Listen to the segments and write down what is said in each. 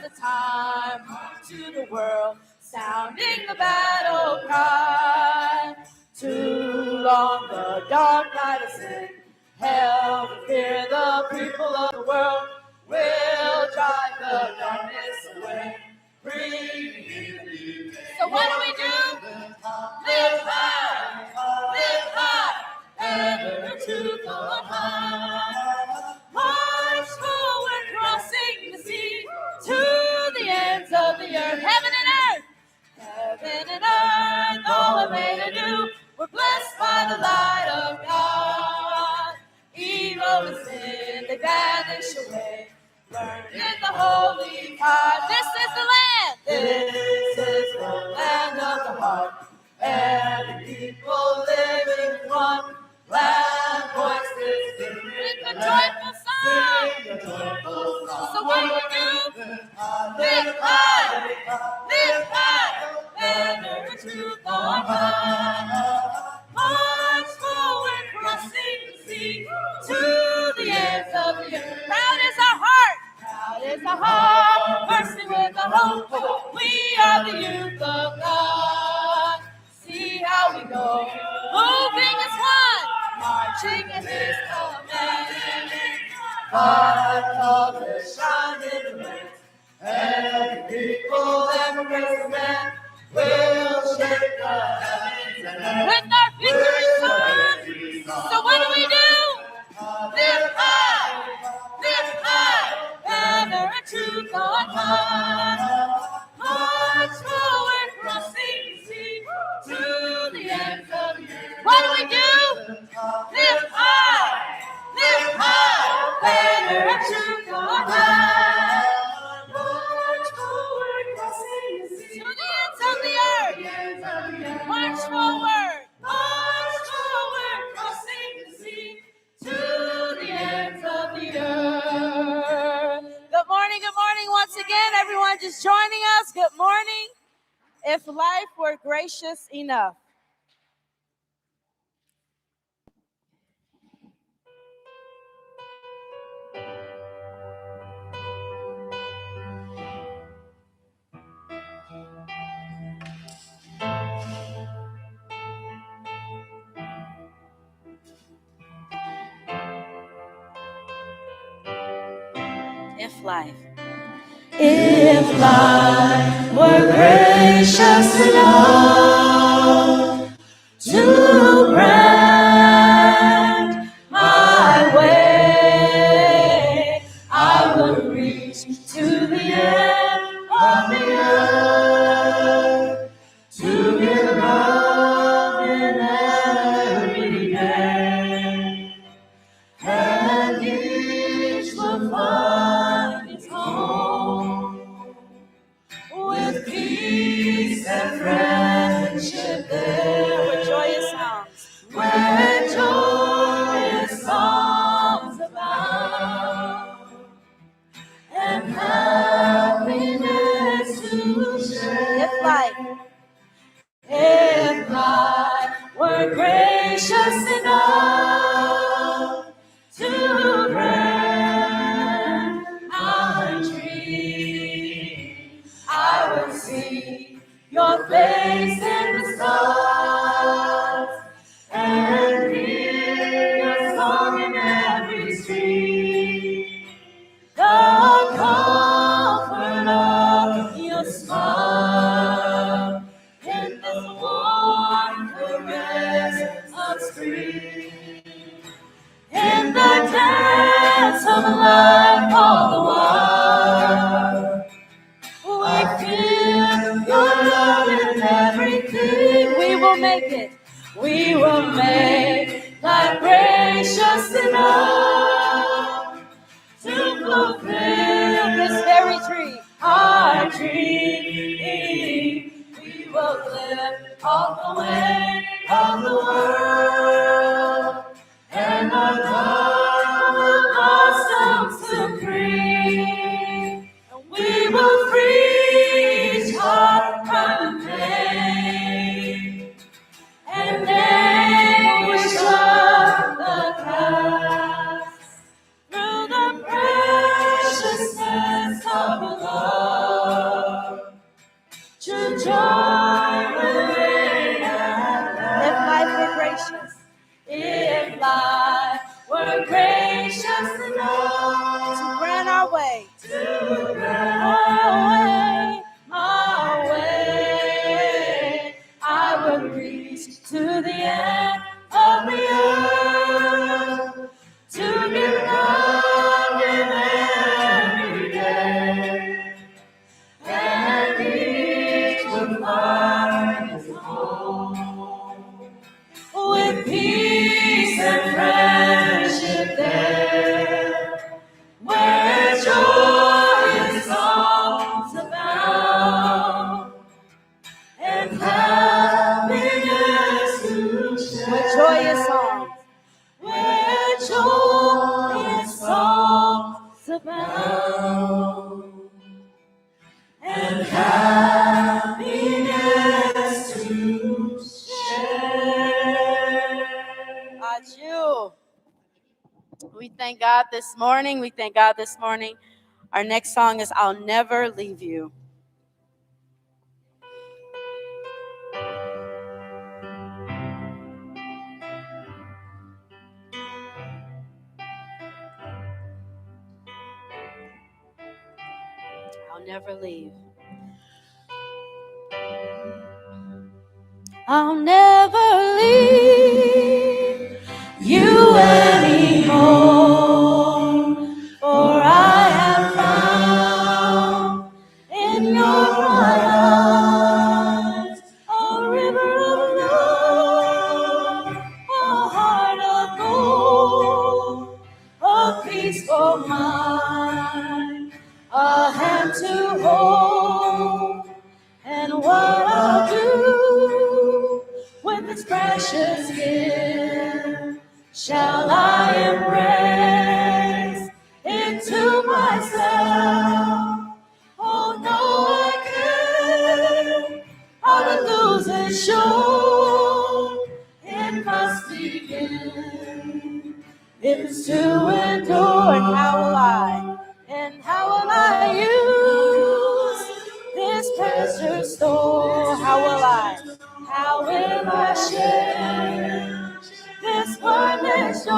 the time to the world, sounding the battle cry. Too long the dark night has been held to fear. The people of the world will drive the darkness away. So what do we do? Live high, ever to go on high. March forward, crossing the sea to the ends of the earth. Heaven and earth, all are made anew. We're blessed by the light of God. Evil and sin, they vanish away. Learn in the holy God. This is the land. This is the land of the heart. And the people living in one land voices sing a joyful song. So what do we do? Live high, and never to go high. March forward, crossing the sea to the ends of the earth. Proud is our heart, bursting with a hope. We are the youth of God. See how we go, moving as one, marching in His command. Our colors shine in the rain, and people embrace the man. We'll shake the heavens and earth with our victory song. So what do we do? Live high, banner and truth on high. March forward, crossing the sea to the ends of the earth. What do we do? Live high, banner and truth on high. March forward, crossing the sea to the ends of the earth. March forward, crossing the sea to the ends of the earth. Good morning once again, everyone just joining us. Good morning. If life were gracious enough. If life were gracious enough to grant my way, I would reach to the end of the earth to give love in every day, and each will find its home with peace and friendship there, where joyous songs abound, and happiness to share. If life were gracious enough to grant our dream, I would see your face in the stars and hear your song in every street. The comfort of your smile in this warm caress of spring, in the dance of life all the while. We feel your love in everything. We will make it. We will make life gracious enough to fulfill this very dream, our dream. We will live all the way of the world, and our love will blossom so free. And we will free each heart from pain, and then we joy will reign at last. If life were gracious, if life were gracious enough to grant our way, our way, I would reach to the end of the earth to give love in every day, and each would find his home with peace and friendship there, where joy and songs abound, and happiness to share. With joyous songs, where joy and songs abound, and happiness to share. Achoo. We thank God this morning. We thank God this morning. Our next song is I'll Never Leave You. I'll never leave. I'll never leave you anymore, for I have found in your bright eyes a river of love, a heart of gold, a peaceful mind, a hand to hold, and what I'll do with this precious gift shall I embrace into myself. Oh no, I can't, I would lose it sure. It must begin if it's to endure. And how will I use this precious store? How will I share this wondrous joy?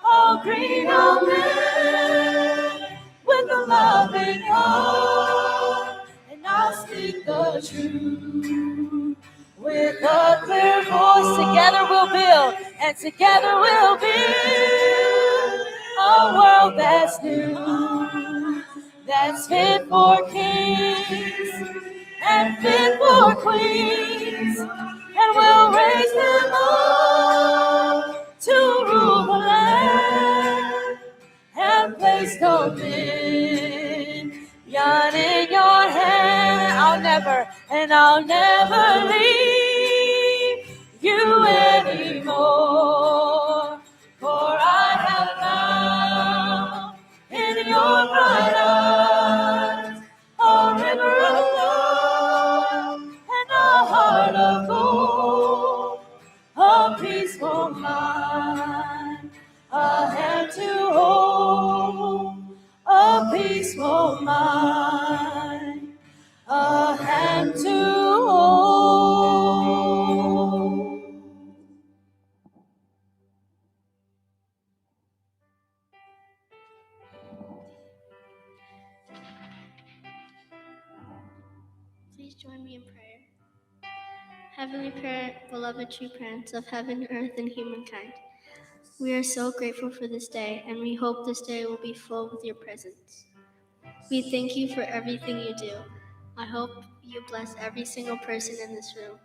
Oh, greet all men with a loving heart, and I'll speak the truth with a clear voice. Together we'll build, and together we'll build a world that's new, that's fit for kings and fit for queens, and we'll raise them up to rule the land and place dominion in your hand. I'll never leave you anymore, for I have found in your bright eyes a river of love and a heart of gold, a peaceful mind, a hand to hold, a peaceful mind, a hand to hold. Please join me in prayer. Heavenly Parent, beloved true parents of heaven, earth, and humankind, we are so grateful for this day, and we hope this day will be full with your presence. We thank you for everything you do. I hope you bless every single person in this room.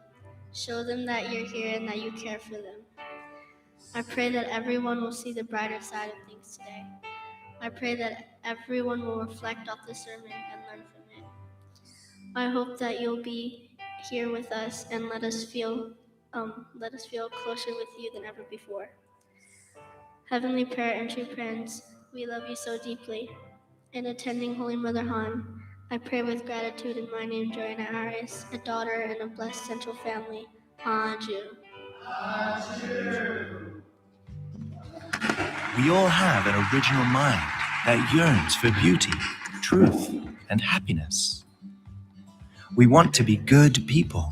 Show them that you're here and that you care for them. I pray that everyone will see the brighter side of things today. I pray that everyone will reflect off the sermon and learn from it. I hope that you'll be here with us and let us feel closer with you than ever before. Heavenly Parent and true friends, we love you so deeply. In attending Holy Mother Han, I pray with gratitude in my name, Joanna Aris, a daughter and a blessed central family. Aju. We all have an original mind that yearns for beauty, truth, and happiness. We want to be good people,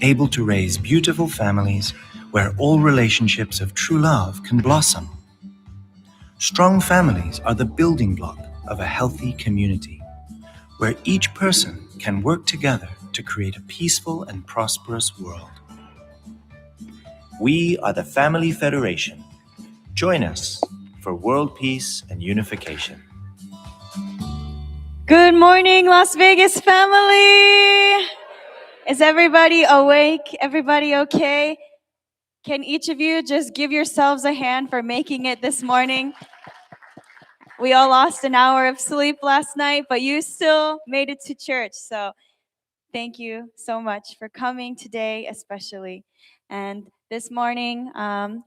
able to raise beautiful families where all relationships of true love can blossom. Strong families are the building block of a healthy community, where each person can work together to create a peaceful and prosperous world. We are the Family Federation. Join us for world peace and unification. Good morning, Las Vegas family. Is everybody awake? Everybody okay? Can each of you just give yourselves a hand for making it this morning? We all lost an hour of sleep last night, but you still made it to church. So thank you so much for coming today, especially. And this morning,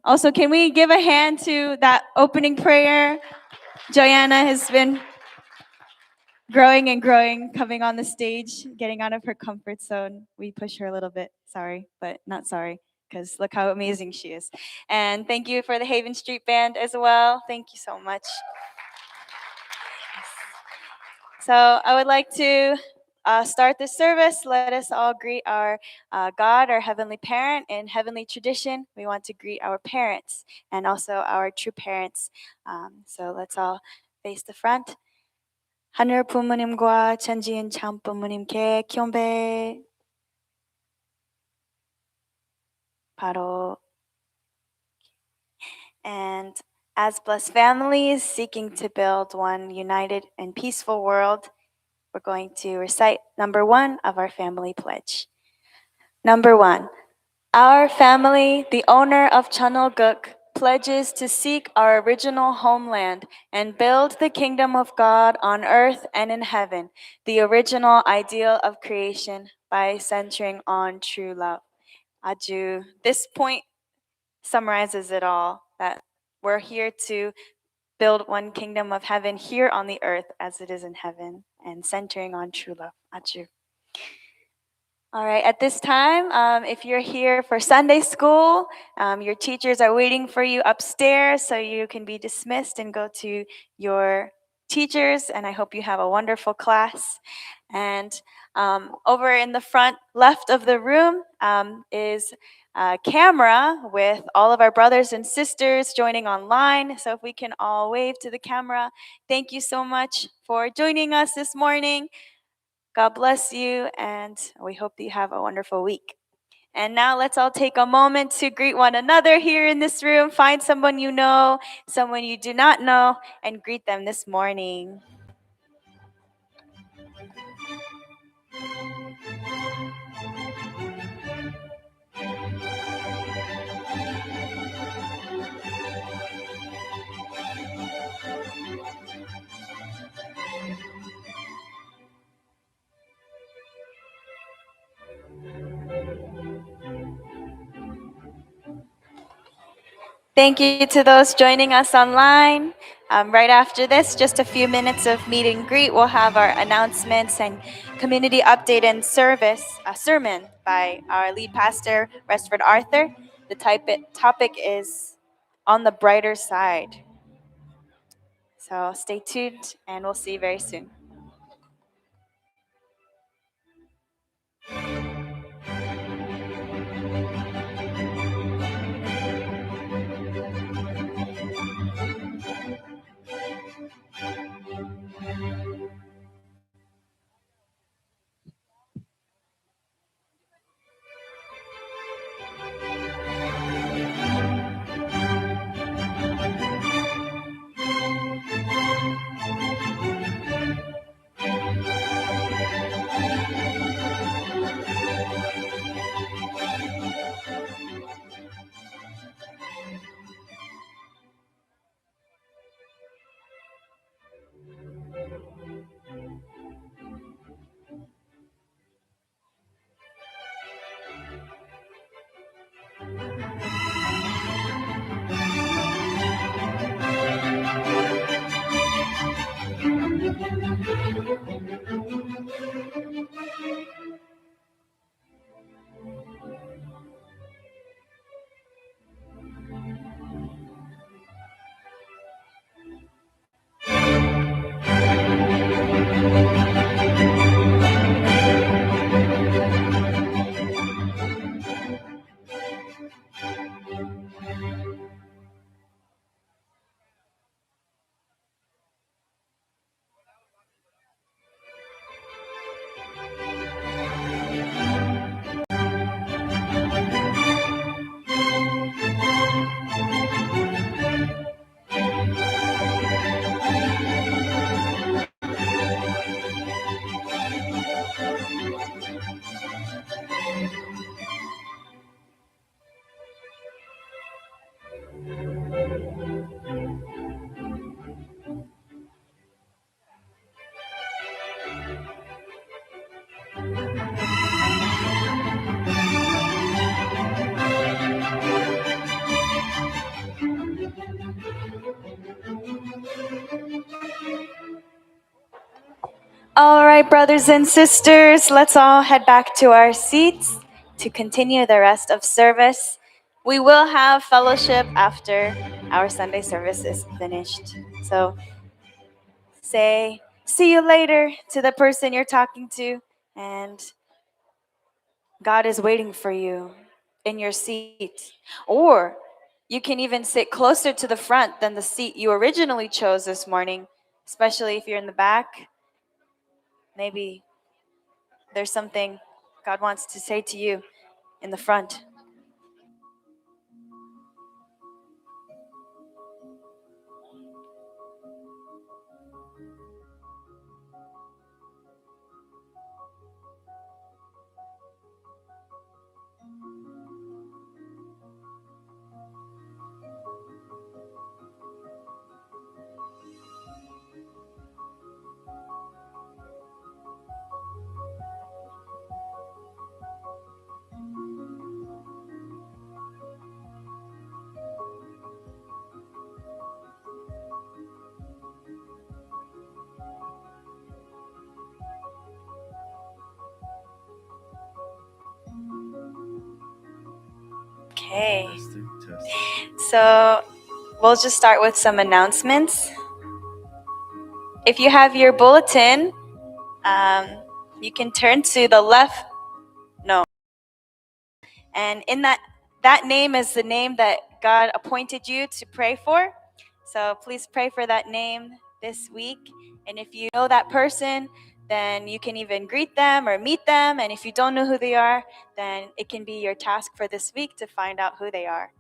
also, can we give a hand to that opening prayer? Joanna has been growing and growing, coming on the stage, getting out of her comfort zone. We push her a little bit. Sorry, but not sorry, because look how amazing she is. And thank you for the Haven Street Band as well. Thank you so much. So I would like to start this service. Let us all greet our God, our Heavenly Parent. In Heavenly tradition, we want to greet our parents and also our true parents. So let's all face the front. 하늘 부모님과 천지인 참 부모님께 경배. 바로. And as blessed families seeking to build one united and peaceful world, we're going to recite number 1 of our family pledge. Number 1, our family, the owner of Chanolguk, pledges to seek our original homeland and build the kingdom of God on earth and in heaven, the original ideal of creation by centering on true love. 아주, this point summarizes it all, that we're here to build one kingdom of heaven here on the earth as it is in heaven, and centering on true love. 아주. All right, at this time, if you're here for Sunday school, your teachers are waiting for you upstairs, so you can be dismissed and go to your teachers, and I hope you have a wonderful class. And over in the front left of the room is a camera with all of our brothers and sisters joining online. So if we can all wave to the camera. Thank you so much for joining us this morning. God bless you, and we hope that you have a wonderful week. And now let's all take a moment to greet one another here in this room. Find someone you know, someone you do not know, and greet them this morning. Thank you to those joining us online. Right after this, just a few minutes of meet and greet, we'll have our announcements and community update and service, a sermon by our lead pastor, Resfred Arthur. The topic is on the brighter side. So stay tuned, and we'll see you very soon. All right, brothers and sisters, let's all head back to our seats to continue the rest of service. We will have fellowship after our Sunday service is finished. So say, see you later to the person you're talking to, and God is waiting for you in your seat. Or you can even sit closer to the front than the seat you originally chose this morning, especially if you're in the back. Maybe there's something God wants to say to you in the front. Okay. So we'll just start with some announcements. If you have your bulletin, you can turn to the left. No. And in that name is the name that God appointed you to pray for. So please pray for that name this week. And if you know that person, then you can even greet them or meet them. And if you don't know who they are, then it can be your task for this week to find out who they are.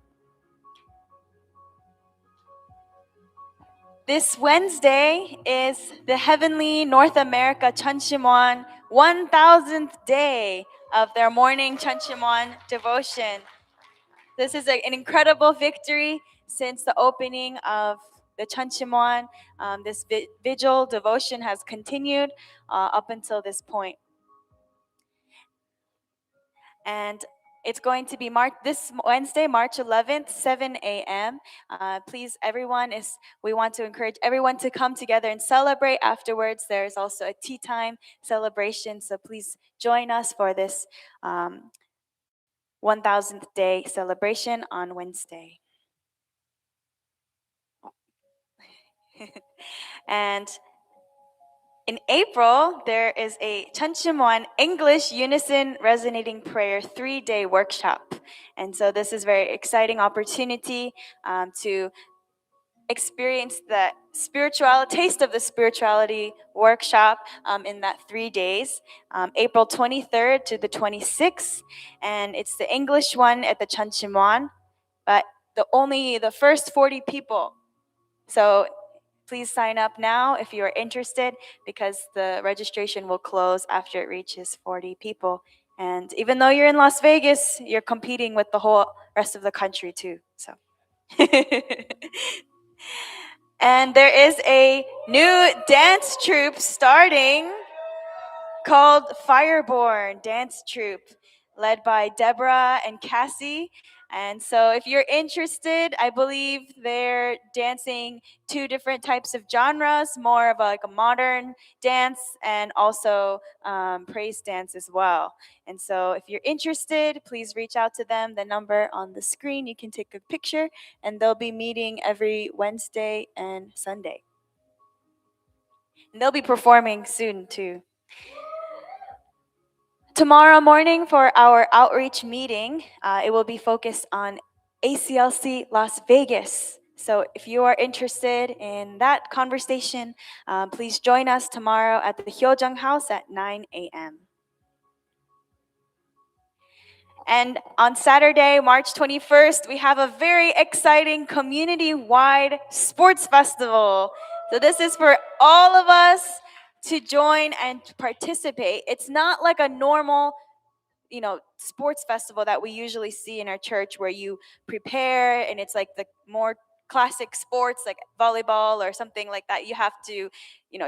This Wednesday is the Heavenly North America Chanchimon 1000th day of their morning Chanchimon devotion. This is an incredible victory since the opening of the Chanchimon. This vigil devotion has continued up until this point. And it's going to be this Wednesday, March 11th, 7 a.m. Please, we want to encourage everyone to come together and celebrate afterwards. There's also a tea time celebration, so please join us for this 1000th day celebration on Wednesday. And in April, there is a Chanchimon English Unison Resonating Prayer 3-day workshop. And so this is a very exciting opportunity to experience the taste of the spirituality workshop in that 3 days, April 23rd to the 26th. And it's the English one at the Chanchimon, but only the first 40 people. So please sign up now if you are interested, because the registration will close after it reaches 40 people. And even though you're in Las Vegas, you're competing with the whole rest of the country too. So. And there is a new dance troupe starting called Fireborn Dance Troupe, led by Deborah and Cassie. And so if you're interested, I believe they're dancing 2 different types of genres, more of like a modern dance and also praise dance as well. And so if you're interested, please reach out to them. The number on the screen, you can take a picture, and they'll be meeting every Wednesday and Sunday. And they'll be performing soon too. Tomorrow morning for our outreach meeting, it will be focused on ACLC Las Vegas. So if you are interested in that conversation, please join us tomorrow at the Hyojung House at 9 a.m. And on Saturday, March 21st, we have a very exciting community-wide sports festival. So this is for all of us to join and participate. It's not like a normal sports festival that we usually see in our church, where you prepare and it's like the more classic sports like volleyball or something like that. You have to,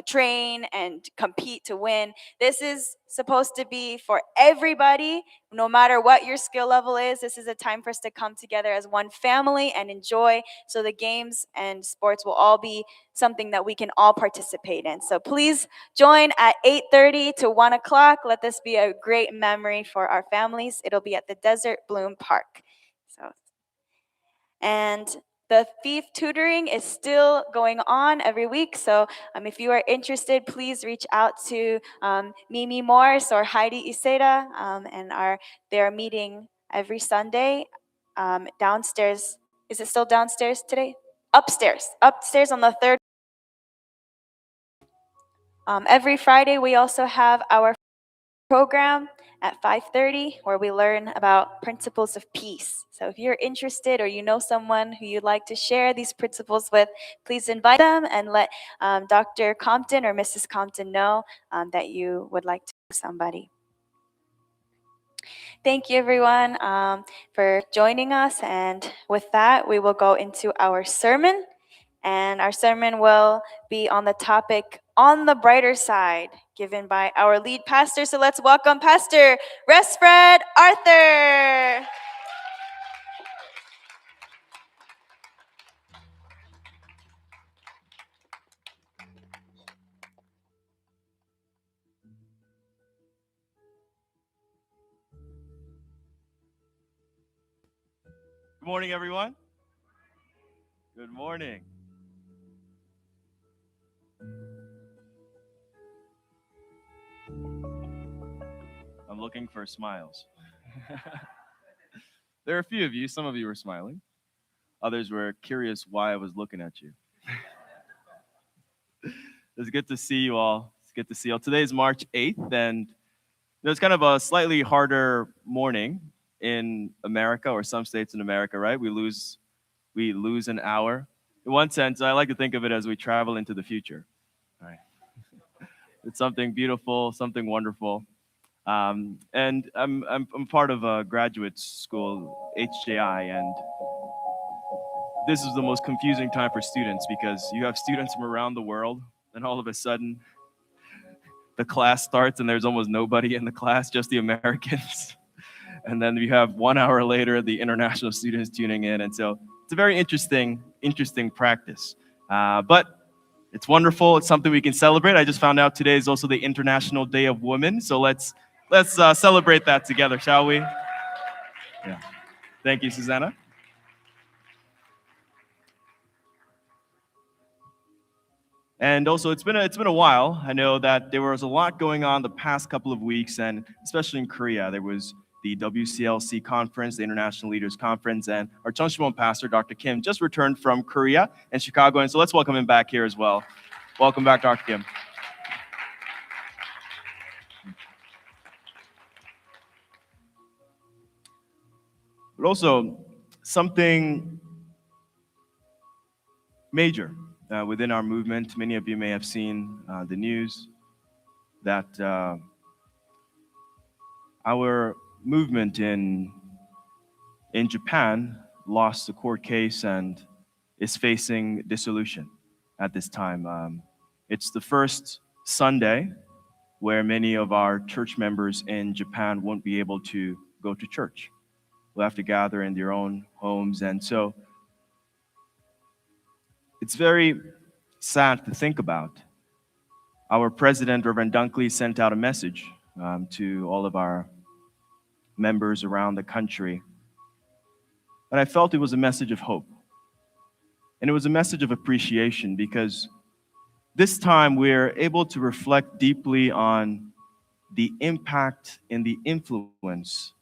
train and compete to win. This is supposed to be for everybody, no matter what your skill level is. This is a time for us to come together as one family and enjoy. So the games and sports will all be something that we can all participate in. So please join at 8:30 to 1 o'clock. Let this be a great memory for our families. It'll be at the Desert Bloom Park. And the thief tutoring is still going on every week. So if you are interested, please reach out to Mimi Morris or Heidi Iseda. They're meeting every Sunday downstairs. Is it still downstairs today? Upstairs on the third. Every Friday, we also have our program at 5:30 where we learn about principles of peace. So if you're interested or you know someone who you'd like to share these principles with, please invite them and let Dr. Compton or Mrs. Compton know that you would like to know somebody. Thank you, everyone, for joining us. And with that, we will go into our sermon. And our sermon will be on the topic On the Brighter Side, given by our lead pastor. So let's welcome Pastor Resfred Arthur. Good morning, everyone. Good morning. I'm looking for smiles. There are a few of you. Some of you were smiling. Others were curious why I was looking at you. It's good to see you all. It's good to see you all. Today is March 8th, and it's kind of a slightly harder morning in America, or some states in America, right? We lose an hour. In one sense, I like to think of it as we travel into the future. Right? It's something beautiful, something wonderful. And I'm part of a graduate school, HJI, and this is the most confusing time for students because you have students from around the world, and all of a sudden, the class starts and there's almost nobody in the class, just the Americans. And then you have 1 hour later, the international students tuning in. And so it's a very interesting practice. But it's wonderful. It's something we can celebrate. I just found out today is also the International Day of Women. So let's celebrate that together, shall we? Yeah. Thank you, Susanna. And also, it's been a while. I know that there was a lot going on the past couple of weeks, and especially in Korea, there was the WCLC conference, the International Leaders Conference, and our Cheonshimon pastor, Dr. Kim, just returned from Korea and Chicago, and so let's welcome him back here as well. Welcome back, Dr. Kim. But also, something major within our movement. Many of you may have seen the news that our movement in Japan lost a court case and is facing dissolution at this time. It's the first Sunday where many of our church members in Japan won't be able to go to church. They'll have to gather in their own homes. And so it's very sad to think about. Our president, Reverend Dunkley, sent out a message to all of our members around the country. And I felt it was a message of hope. And it was a message of appreciation because this time we're able to reflect deeply on the impact and the influence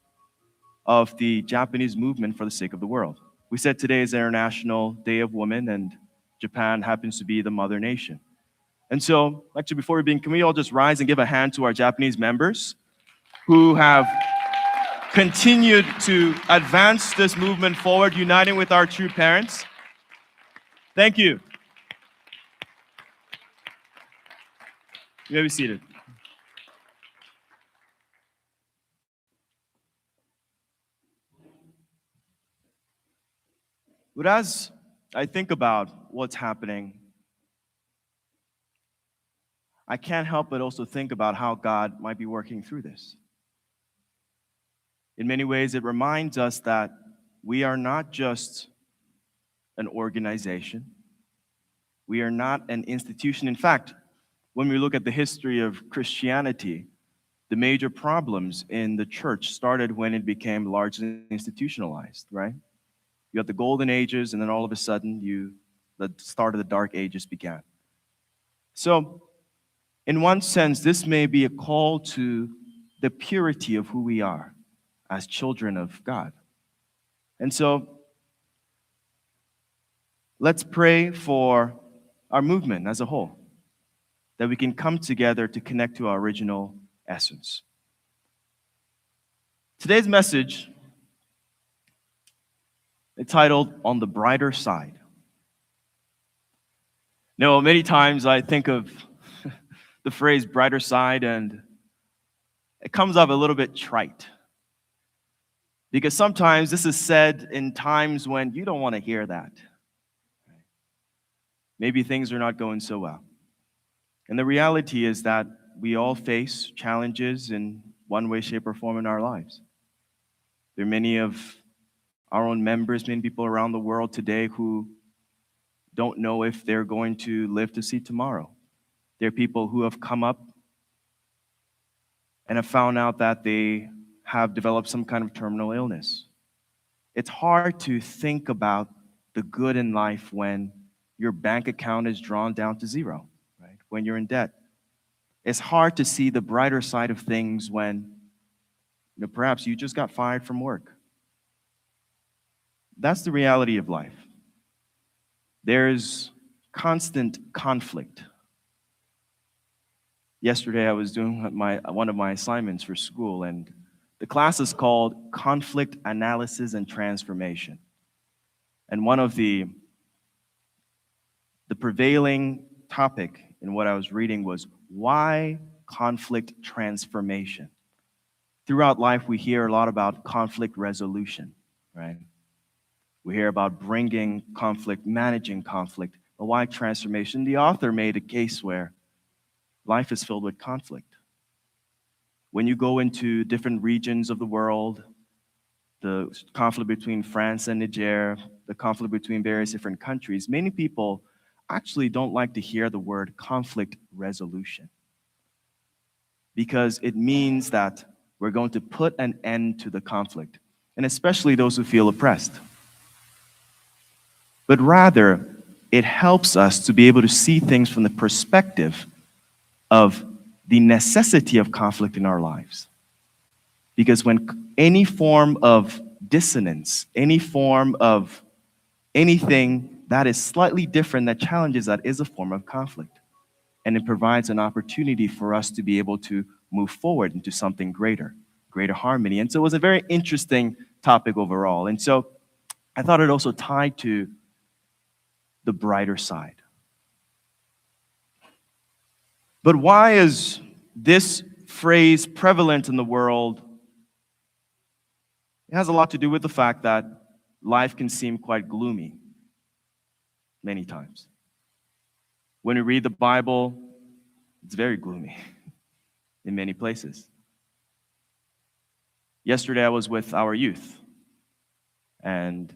of the Japanese movement for the sake of the world. We said today is International Day of Women, and Japan happens to be the mother nation. And so, actually, before we begin, can we all just rise and give a hand to our Japanese members who have continued to advance this movement forward, uniting with our true parents? Thank you. You may be seated. But I think about what's happening, I can't help but also think about how God might be working through this. In many ways, it reminds us that we are not just an organization, we are not an institution. In fact, when we look at the history of Christianity, the major problems in the church started when it became largely institutionalized, right? You had the golden ages, and then all of a sudden, the start of the dark ages began. So, in one sense, this may be a call to the purity of who we are as children of God. And so, let's pray for our movement as a whole, that we can come together to connect to our original essence. Today's message is titled On the Brighter Side. Now, many times I think of the phrase brighter side, and it comes up a little bit trite. Because sometimes this is said in times when you don't want to hear that. Maybe things are not going so well. And the reality is that we all face challenges in one way, shape, or form in our lives. There are many of our own members, many people around the world today who don't know if they're going to live to see tomorrow. There are people who have come up and have found out that they have developed some kind of terminal illness. It's hard to think about the good in life when your bank account is drawn down to zero, right? When you're in debt. It's hard to see the brighter side of things when perhaps you just got fired from work. That's the reality of life. There's constant conflict. Yesterday, I was doing one of my assignments for school, and the class is called Conflict Analysis and Transformation. And one of the prevailing topic in what I was reading was why conflict transformation. Throughout life, we hear a lot about conflict resolution, right? We hear about bringing conflict, managing conflict, but why transformation? The author made a case where life is filled with conflict. When you go into different regions of the world, the conflict between France and Niger, the conflict between various different countries, many people actually don't like to hear the word conflict resolution because it means that we're going to put an end to the conflict, and especially those who feel oppressed. But rather, it helps us to be able to see things from the perspective of the necessity of conflict in our lives. Because when any form of dissonance, any form of anything that is slightly different, that challenges that, is a form of conflict. And it provides an opportunity for us to be able to move forward into something greater harmony. And so it was a very interesting topic overall. And so I thought it also tied to the brighter side. But why is this phrase prevalent in the world? It has a lot to do with the fact that life can seem quite gloomy many times. When we read the Bible, it's very gloomy in many places. Yesterday, I was with our youth, and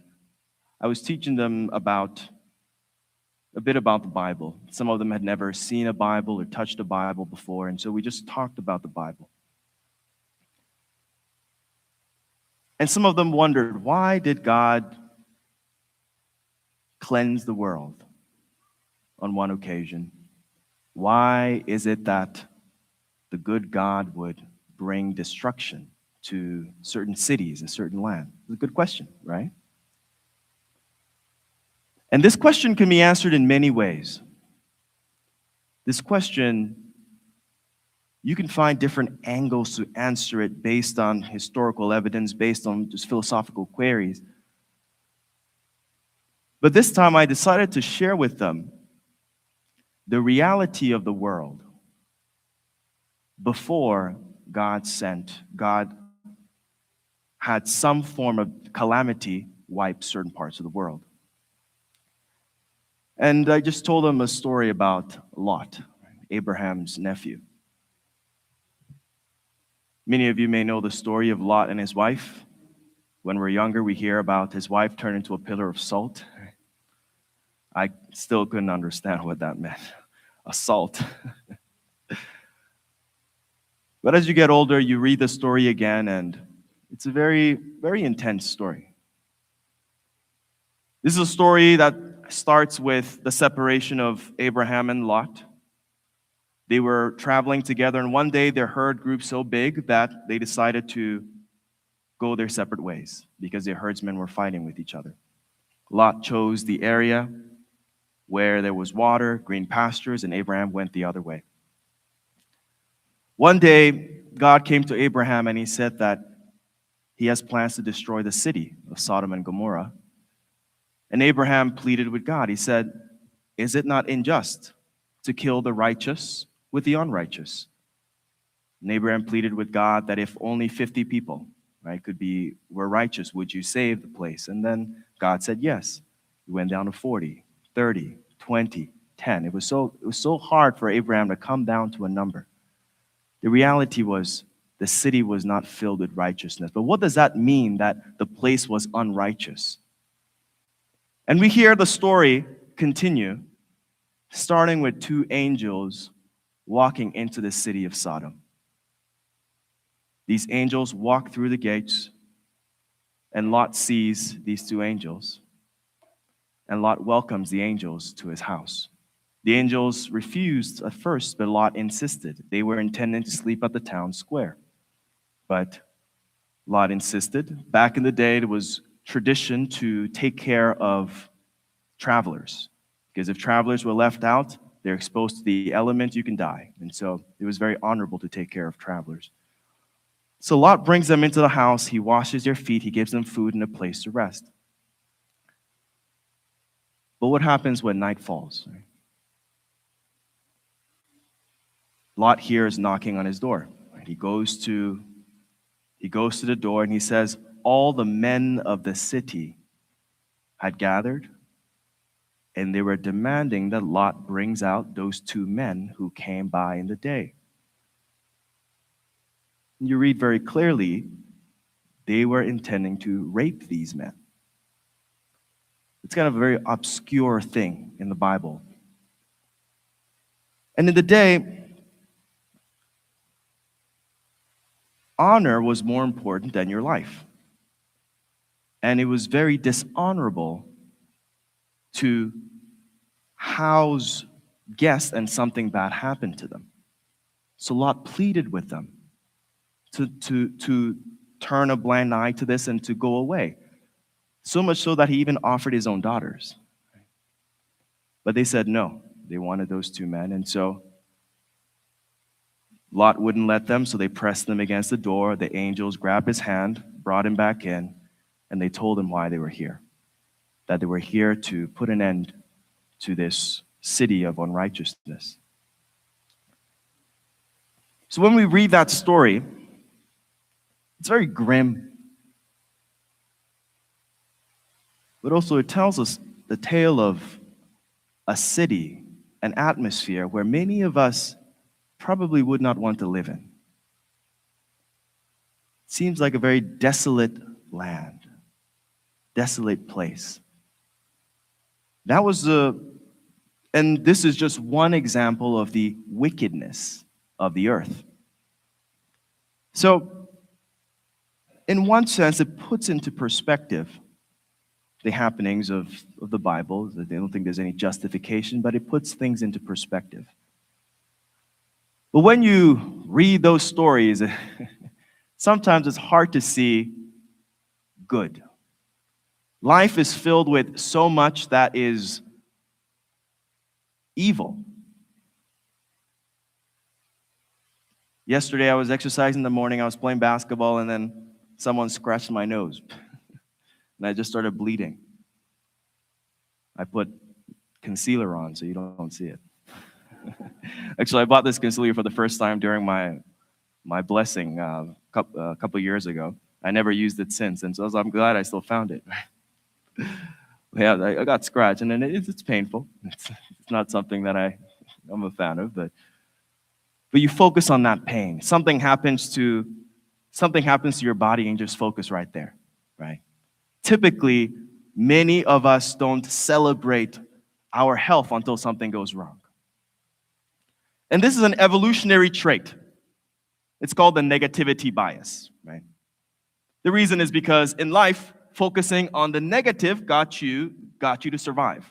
I was teaching them a bit about the Bible. Some of them had never seen a Bible or touched a Bible before, and so we just talked about the Bible. And some of them wondered, why did God cleanse the world on one occasion? Why is it that the good God would bring destruction to certain cities and certain land? It's a good question, right? And this question can be answered in many ways. This question, you can find different angles to answer it based on historical evidence, based on just philosophical queries. But this time I decided to share with them the reality of the world before God had some form of calamity wipe certain parts of the world. And I just told him a story about Lot, Abraham's nephew. Many of you may know the story of Lot and his wife. When we're younger, we hear about his wife turned into a pillar of salt. I still couldn't understand what that meant, a salt. But as you get older, you read the story again, and it's a very, very intense story. This is a story that starts with the separation of Abraham and Lot. They were traveling together, and one day their herd grew so big that they decided to go their separate ways because their herdsmen were fighting with each other. Lot chose the area where there was water, green pastures, and Abraham went the other way. One day, God came to Abraham and he said that he has plans to destroy the city of Sodom and Gomorrah. And Abraham pleaded with God. He said, "Is it not unjust to kill the righteous with the unrighteous?" And Abraham pleaded with God that if only 50 people, right, were righteous, would you save the place? And then God said yes. He went down to 40, 30, 20, 10. It was so hard for Abraham to come down to a number. The reality was the city was not filled with righteousness. But what does that mean, that the place was unrighteous? And we hear the story continue, starting with two angels walking into the city of Sodom. These angels walk through the gates, and Lot sees these two angels. And Lot welcomes the angels to his house. The angels refused at first, but Lot insisted. They were intending to sleep at the town square. But Lot insisted. Back in the day, it was tradition to take care of travelers. Because if travelers were left out, they're exposed to the element, you can die. And so it was very honorable to take care of travelers. So Lot brings them into the house. He washes their feet. He gives them food and a place to rest. But what happens when night falls? Lot hears knocking on his door. He goes to the door and he says, all the men of the city had gathered, and they were demanding that Lot brings out those two men who came by in the day. You read very clearly, they were intending to rape these men. It's kind of a very obscure thing in the Bible. And in the day, honor was more important than your life. And it was very dishonorable to house guests and something bad happened to them. So Lot pleaded with them to turn a blind eye to this and to go away. So much so that he even offered his own daughters. But they said no. They wanted those two men. And so Lot wouldn't let them, so they pressed them against the door. The angels grabbed his hand, brought him back in, and they told him why they were here. That they were here to put an end to this city of unrighteousness. So when we read that story, it's very grim. But also it tells us the tale of a city, an atmosphere where many of us probably would not want to live in. It seems like a very desolate land, desolate place. And this is just one example of the wickedness of the earth. So, in one sense, it puts into perspective the happenings of the Bible. I don't think there's any justification, but it puts things into perspective. But when you read those stories, sometimes it's hard to see good. Life is filled with so much that is evil. Yesterday, I was exercising in the morning. I was playing basketball, and then someone scratched my nose. And I just started bleeding. I put concealer on so you don't see it. Actually, I bought this concealer for the first time during my blessing a couple years ago. I never used it since, and so I'm glad I still found it. Yeah, I got scratched, and then it's painful. It's not something that I'm a fan of, but you focus on that pain. Something happens to your body, and you just focus right there, right? Typically, many of us don't celebrate our health until something goes wrong. And this is an evolutionary trait. It's called the negativity bias, right? The reason is because in life, focusing on the negative got you to survive.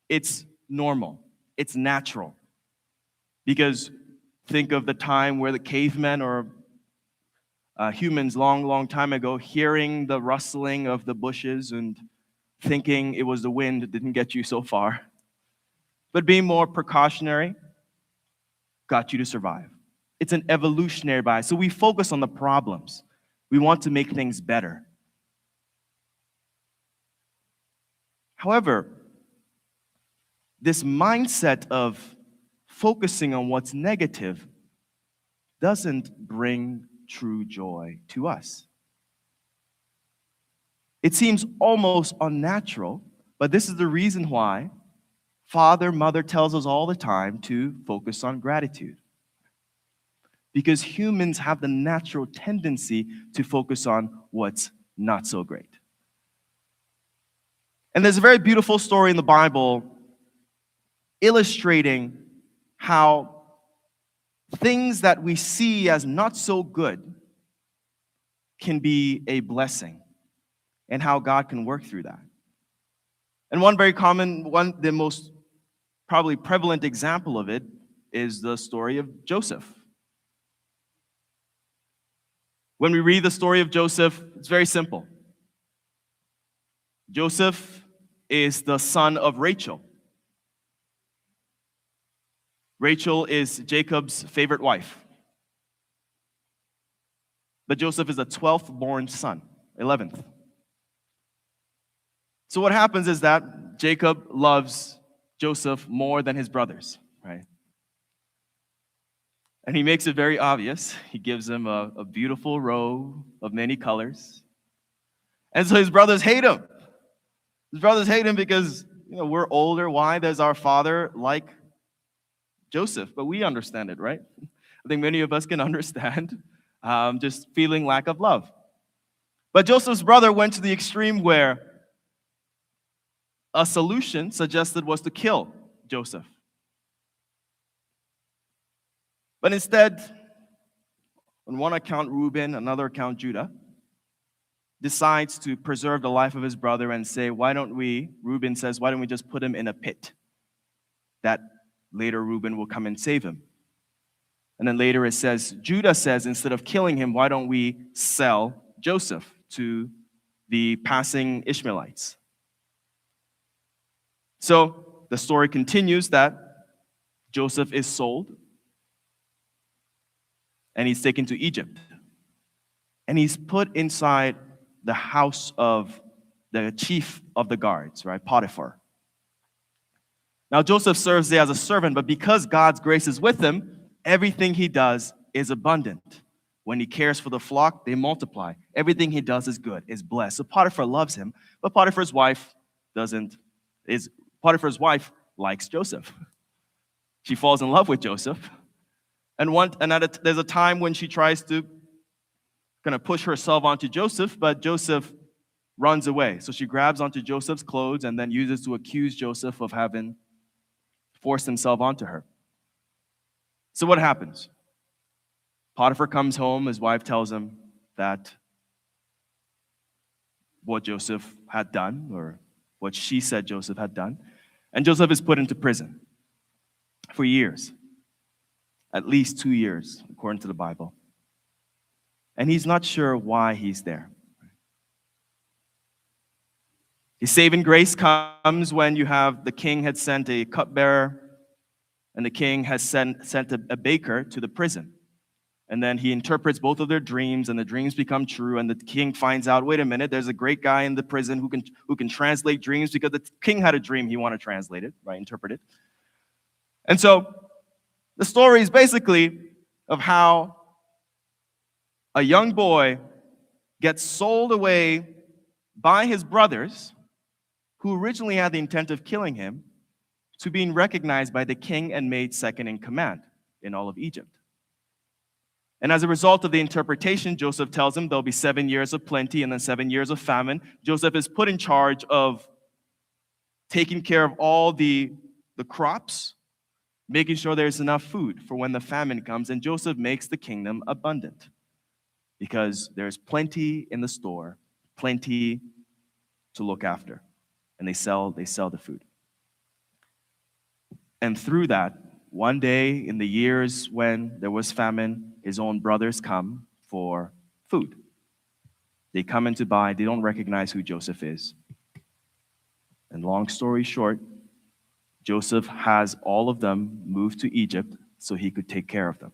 It's normal. It's natural. Because think of the time where the cavemen or humans long time ago, hearing the rustling of the bushes and thinking it was the wind didn't get you so far. But being more precautionary got you to survive. It's an evolutionary bias. So we focus on the problems. We want to make things better. However, this mindset of focusing on what's negative doesn't bring true joy to us. It seems almost unnatural, but this is the reason why Father, Mother tells us all the time to focus on gratitude. Because humans have the natural tendency to focus on what's not so great. And there's a very beautiful story in the Bible illustrating how things that we see as not so good can be a blessing, and how God can work through that. And the most probably prevalent example of it is the story of Joseph. When we read the story of Joseph, it's very simple. Joseph is the son of Rachel. Rachel is Jacob's favorite wife. But Joseph is the 12th born son, 11th. So what happens is that Jacob loves Joseph more than his brothers, right? And he makes it very obvious. He gives him a beautiful robe of many colors. And so his brothers hate him. His brothers hate him because we're older. Why does our father like Joseph? But we understand it, right? I think many of us can understand just feeling lack of love. But Joseph's brother went to the extreme where a solution suggested was to kill Joseph. But instead, on one account, Reuben, another account, Judah, decides to preserve the life of his brother and say, Reuben says, why don't we just put him in a pit? That later Reuben will come and save him. And then later Judah says, instead of killing him, why don't we sell Joseph to the passing Ishmaelites? So the story continues that Joseph is sold and he's taken to Egypt. And he's put inside the house of the chief of the guards, right, Potiphar. Now Joseph serves there as a servant, but because God's grace is with him, everything he does is abundant. When he cares for the flock, they multiply. Everything he does is good, is blessed. So Potiphar loves him, but Potiphar's wife likes Joseph. She falls in love with Joseph. There's a time when she tries to kind of push herself onto Joseph, but Joseph runs away. So she grabs onto Joseph's clothes and then uses to accuse Joseph of having forced himself onto her. So what happens? Potiphar comes home. His wife tells him that what Joseph had done, or what she said Joseph had done. And Joseph is put into prison for years. At least 2 years, according to the Bible. And he's not sure why he's there. His saving grace comes when the king had sent a cupbearer, and the king has sent a baker to the prison. And then he interprets both of their dreams, and the dreams become true, and the king finds out, wait a minute, there's a great guy in the prison who can translate dreams, because the king had a dream, he wanted to translate it, right, interpret it. And so the story is basically of how a young boy gets sold away by his brothers, who originally had the intent of killing him, to being recognized by the king and made second in command in all of Egypt. And as a result of the interpretation, Joseph tells him there'll be 7 years of plenty and then 7 years of famine. Joseph is put in charge of taking care of all the crops, making sure there's enough food for when the famine comes. And Joseph makes the kingdom abundant because there's plenty in the store, plenty to look after. And they sell the food. And through that, one day in the years when there was famine, his own brothers come for food. They come in to buy. They don't recognize who Joseph is. And long story short, Joseph has all of them move to Egypt so he could take care of them.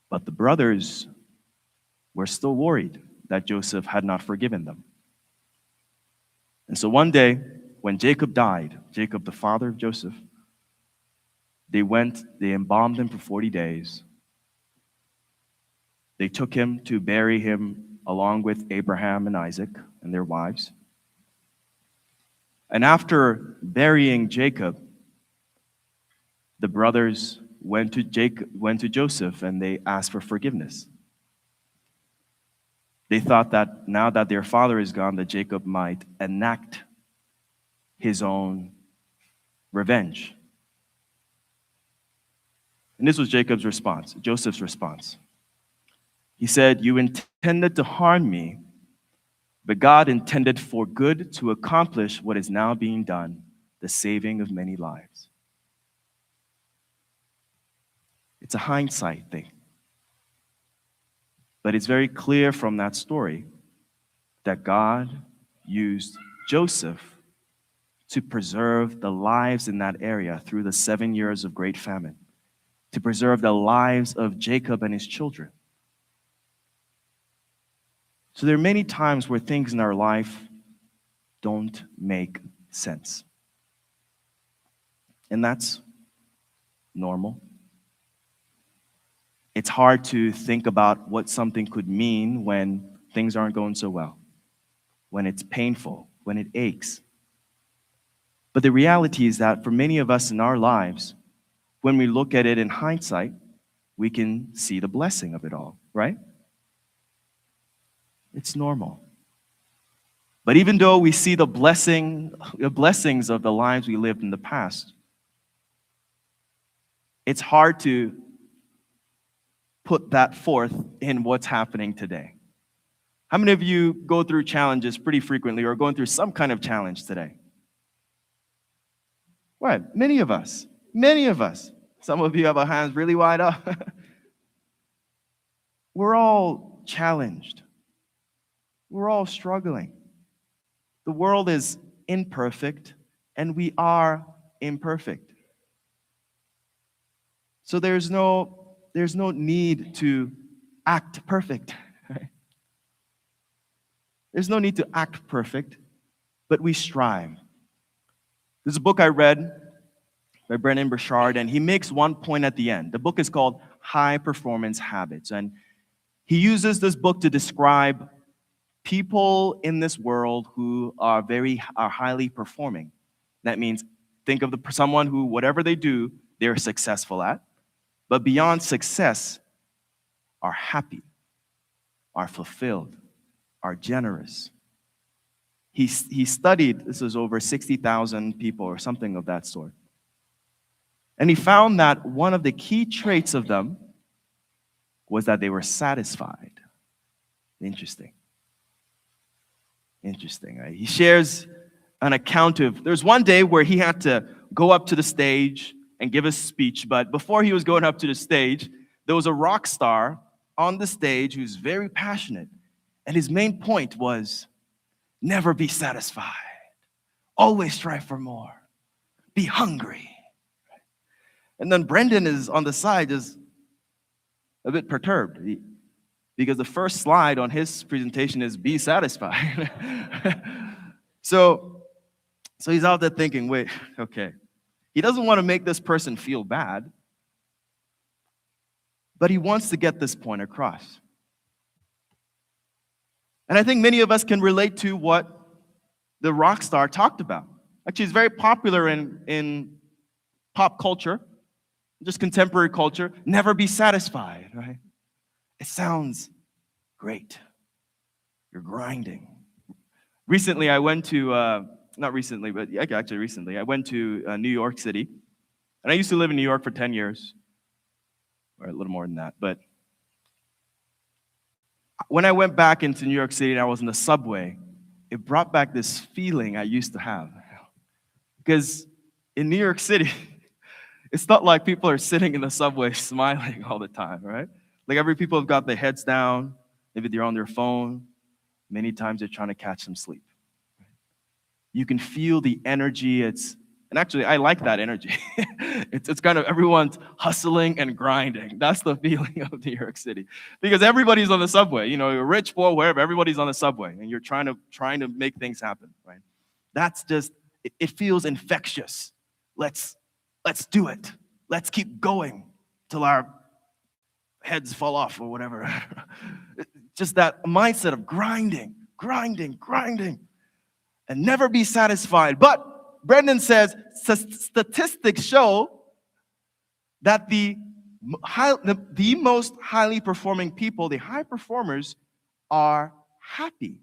But the brothers were still worried that Joseph had not forgiven them. And so one day, when Jacob died, Jacob, the father of Joseph, they embalmed him for 40 days. They took him to bury him along with Abraham and Isaac and their wives. And after burying Jacob, the brothers went to Joseph and they asked for forgiveness. They thought that now that their father is gone, that Jacob might enact his own revenge. And this was Joseph's response. He said, "You intended to harm me, but God intended for good to accomplish what is now being done, the saving of many lives." It's a hindsight thing. But it's very clear from that story that God used Joseph to preserve the lives in that area through the 7 years of great famine, to preserve the lives of Jacob and his children. So there are many times where things in our life don't make sense. And that's normal. It's hard to think about what something could mean when things aren't going so well, when it's painful, when it aches. But the reality is that for many of us in our lives, when we look at it in hindsight, we can see the blessing of it all, right? It's normal. But even though we see the blessings of the lives we lived in the past, it's hard to put that forth in what's happening today. How many of you go through challenges pretty frequently or going through some kind of challenge today? What? Many of us. Many of us. Some of you have our hands really wide up. We're all challenged. We're all struggling. The world is imperfect, and we are imperfect. So there's no need to act perfect. Right? There's no need to act perfect, but we strive. There's a book I read by Brennan Burchard, and he makes one point at the end. The book is called High Performance Habits, and he uses this book to describe people in this world who are highly performing. That means think of someone who, whatever they do, they're successful at. But beyond success, are happy, are fulfilled, are generous. He studied, this is over 60,000 people or something of that sort. And he found that one of the key traits of them was that they were satisfied. Interesting, right? He shares an account of, there's one day where he had to go up to the stage and give a speech, but before he was going up to the stage, there was a rock star on the stage who's very passionate, and his main point was, never be satisfied, always strive for more, be hungry. And then Brendan is on the side, just a bit perturbed, because the first slide on his presentation is be satisfied. So he's out there thinking, wait, okay. He doesn't want to make this person feel bad, but he wants to get this point across. And I think many of us can relate to what the rock star talked about. Actually, it's very popular in pop culture, just contemporary culture. Never be satisfied, right? It sounds great. You're grinding. Recently, I went to, not recently, but actually recently, I went to New York City. And I used to live in New York for 10 years, or a little more than that. But when I went back into New York City and I was in the subway, it brought back this feeling I used to have. Because in New York City, it's not like people are sitting in the subway smiling all the time, right? Like every people have got their heads down, maybe they're on their phone. Many times they're trying to catch some sleep. You can feel the energy. And actually, I like that energy. it's kind of everyone's hustling and grinding. That's the feeling of New York City. Because everybody's on the subway. You know, you're rich, poor, wherever, everybody's on the subway. And you're trying to make things happen, right? That's just, it feels infectious. Let's do it. Let's keep going till our heads fall off or whatever. Just that mindset of grinding, and never be satisfied. But Brendan says statistics show that the most highly performing people, the high performers, are happy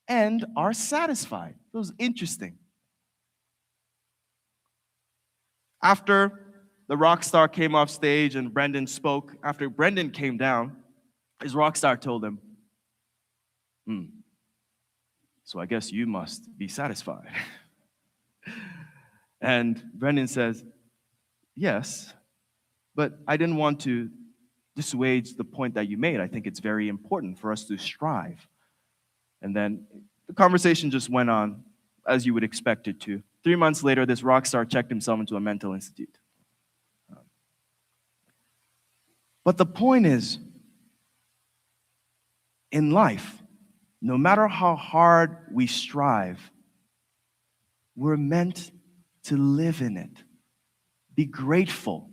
and are satisfied. It was interesting. After the rock star came off stage and Brendan spoke, after Brendan came down, his rock star told him, so I guess you must be satisfied. And Brendan says, yes, but I didn't want to dissuade the point that you made. I think it's very important for us to strive. And then the conversation just went on as you would expect it to. 3 months later, this rock star checked himself into a mental institute. But the point is, in life, no matter how hard we strive, we're meant to live in it. Be grateful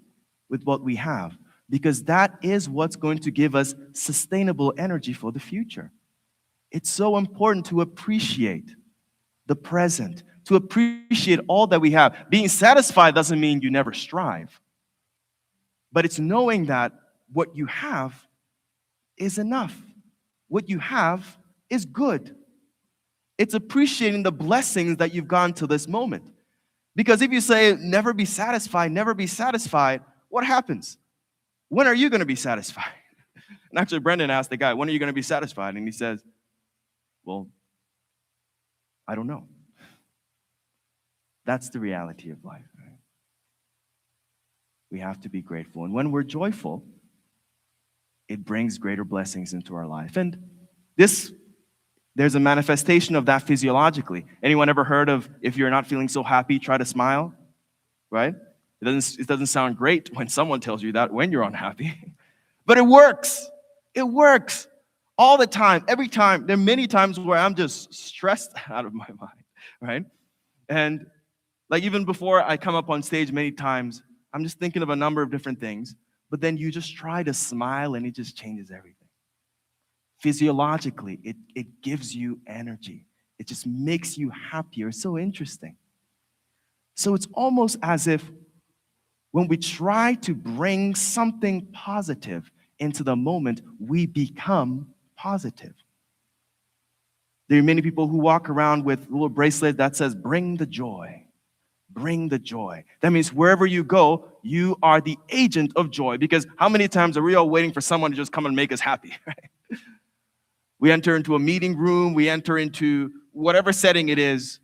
with what we have, because that is what's going to give us sustainable energy for the future. It's so important to appreciate the present, to appreciate all that we have. Being satisfied doesn't mean you never strive, but it's knowing that what you have is enough. What you have is good. It's appreciating the blessings that you've gotten to this moment. Because if you say, never be satisfied, what happens? When are you going to be satisfied? And actually, Brendan asked the guy, when are you going to be satisfied? And he says, well, I don't know. That's the reality of life. Right? We have to be grateful. And when we're joyful, it brings greater blessings into our life. And there's a manifestation of that physiologically. Anyone ever heard of, if you're not feeling so happy, try to smile? Right? It doesn't sound great when someone tells you that when you're unhappy. But it works. It works. All the time, every time. There are many times where I'm just stressed out of my mind, right? And like even before I come up on stage many times, I'm just thinking of a number of different things. But then you just try to smile and it just changes everything. Physiologically, it gives you energy. It just makes you happier. It's so interesting. So it's almost as if when we try to bring something positive into the moment, we become positive. There are many people who walk around with a little bracelet that says, bring the joy. Bring the joy. That means wherever you go, you are the agent of joy. Because how many times are we all waiting for someone to just come and make us happy? Right? We enter into a meeting room, we enter into whatever setting it is,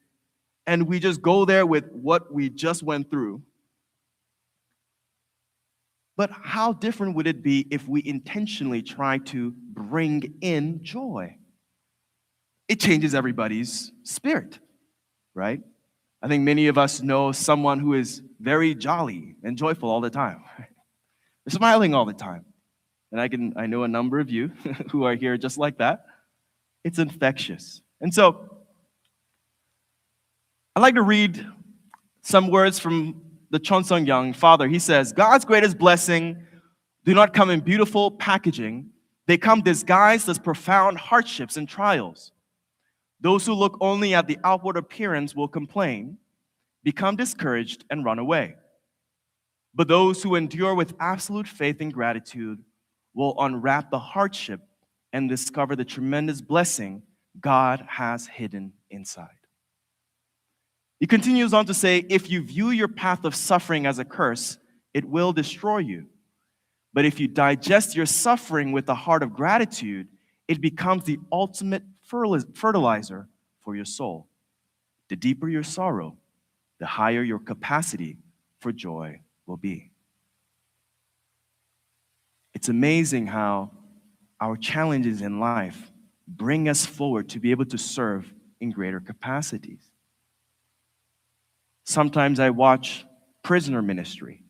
and we just go there with what we just went through. But how different would it be if we intentionally try to bring in joy? It changes everybody's spirit, right? I think many of us know someone who is very jolly and joyful all the time. They're smiling all the time. And I know a number of you who are here just like that. It's infectious. And so I'd like to read some words from the Chonsung Young father. He says, God's greatest blessing do not come in beautiful packaging. They come disguised as profound hardships and trials. Those who look only at the outward appearance will complain, become discouraged, and run away. But those who endure with absolute faith and gratitude will unwrap the hardship and discover the tremendous blessing God has hidden inside. He continues on to say, if you view your path of suffering as a curse, it will destroy you. But if you digest your suffering with a heart of gratitude, it becomes the ultimate fertilizer for your soul. The deeper your sorrow, the higher your capacity for joy will be. It's amazing how our challenges in life bring us forward to be able to serve in greater capacities. Sometimes I watch prisoner ministry.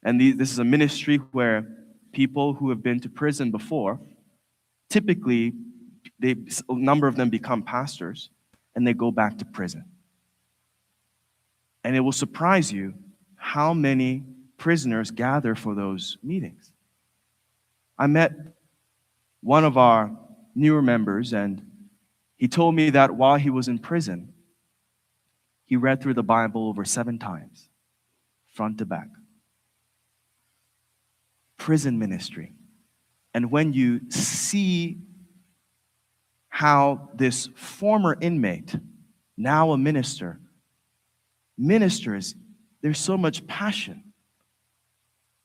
And this is a ministry where people who have been to prison before, typically, a number of them become pastors, and they go back to prison. And it will surprise you how many prisoners gather for those meetings. I met one of our newer members, and he told me that while he was in prison, he read through the Bible over 7 times, front to back. Prison ministry. And when you see how this former inmate, now a minister, ministers, there's so much passion.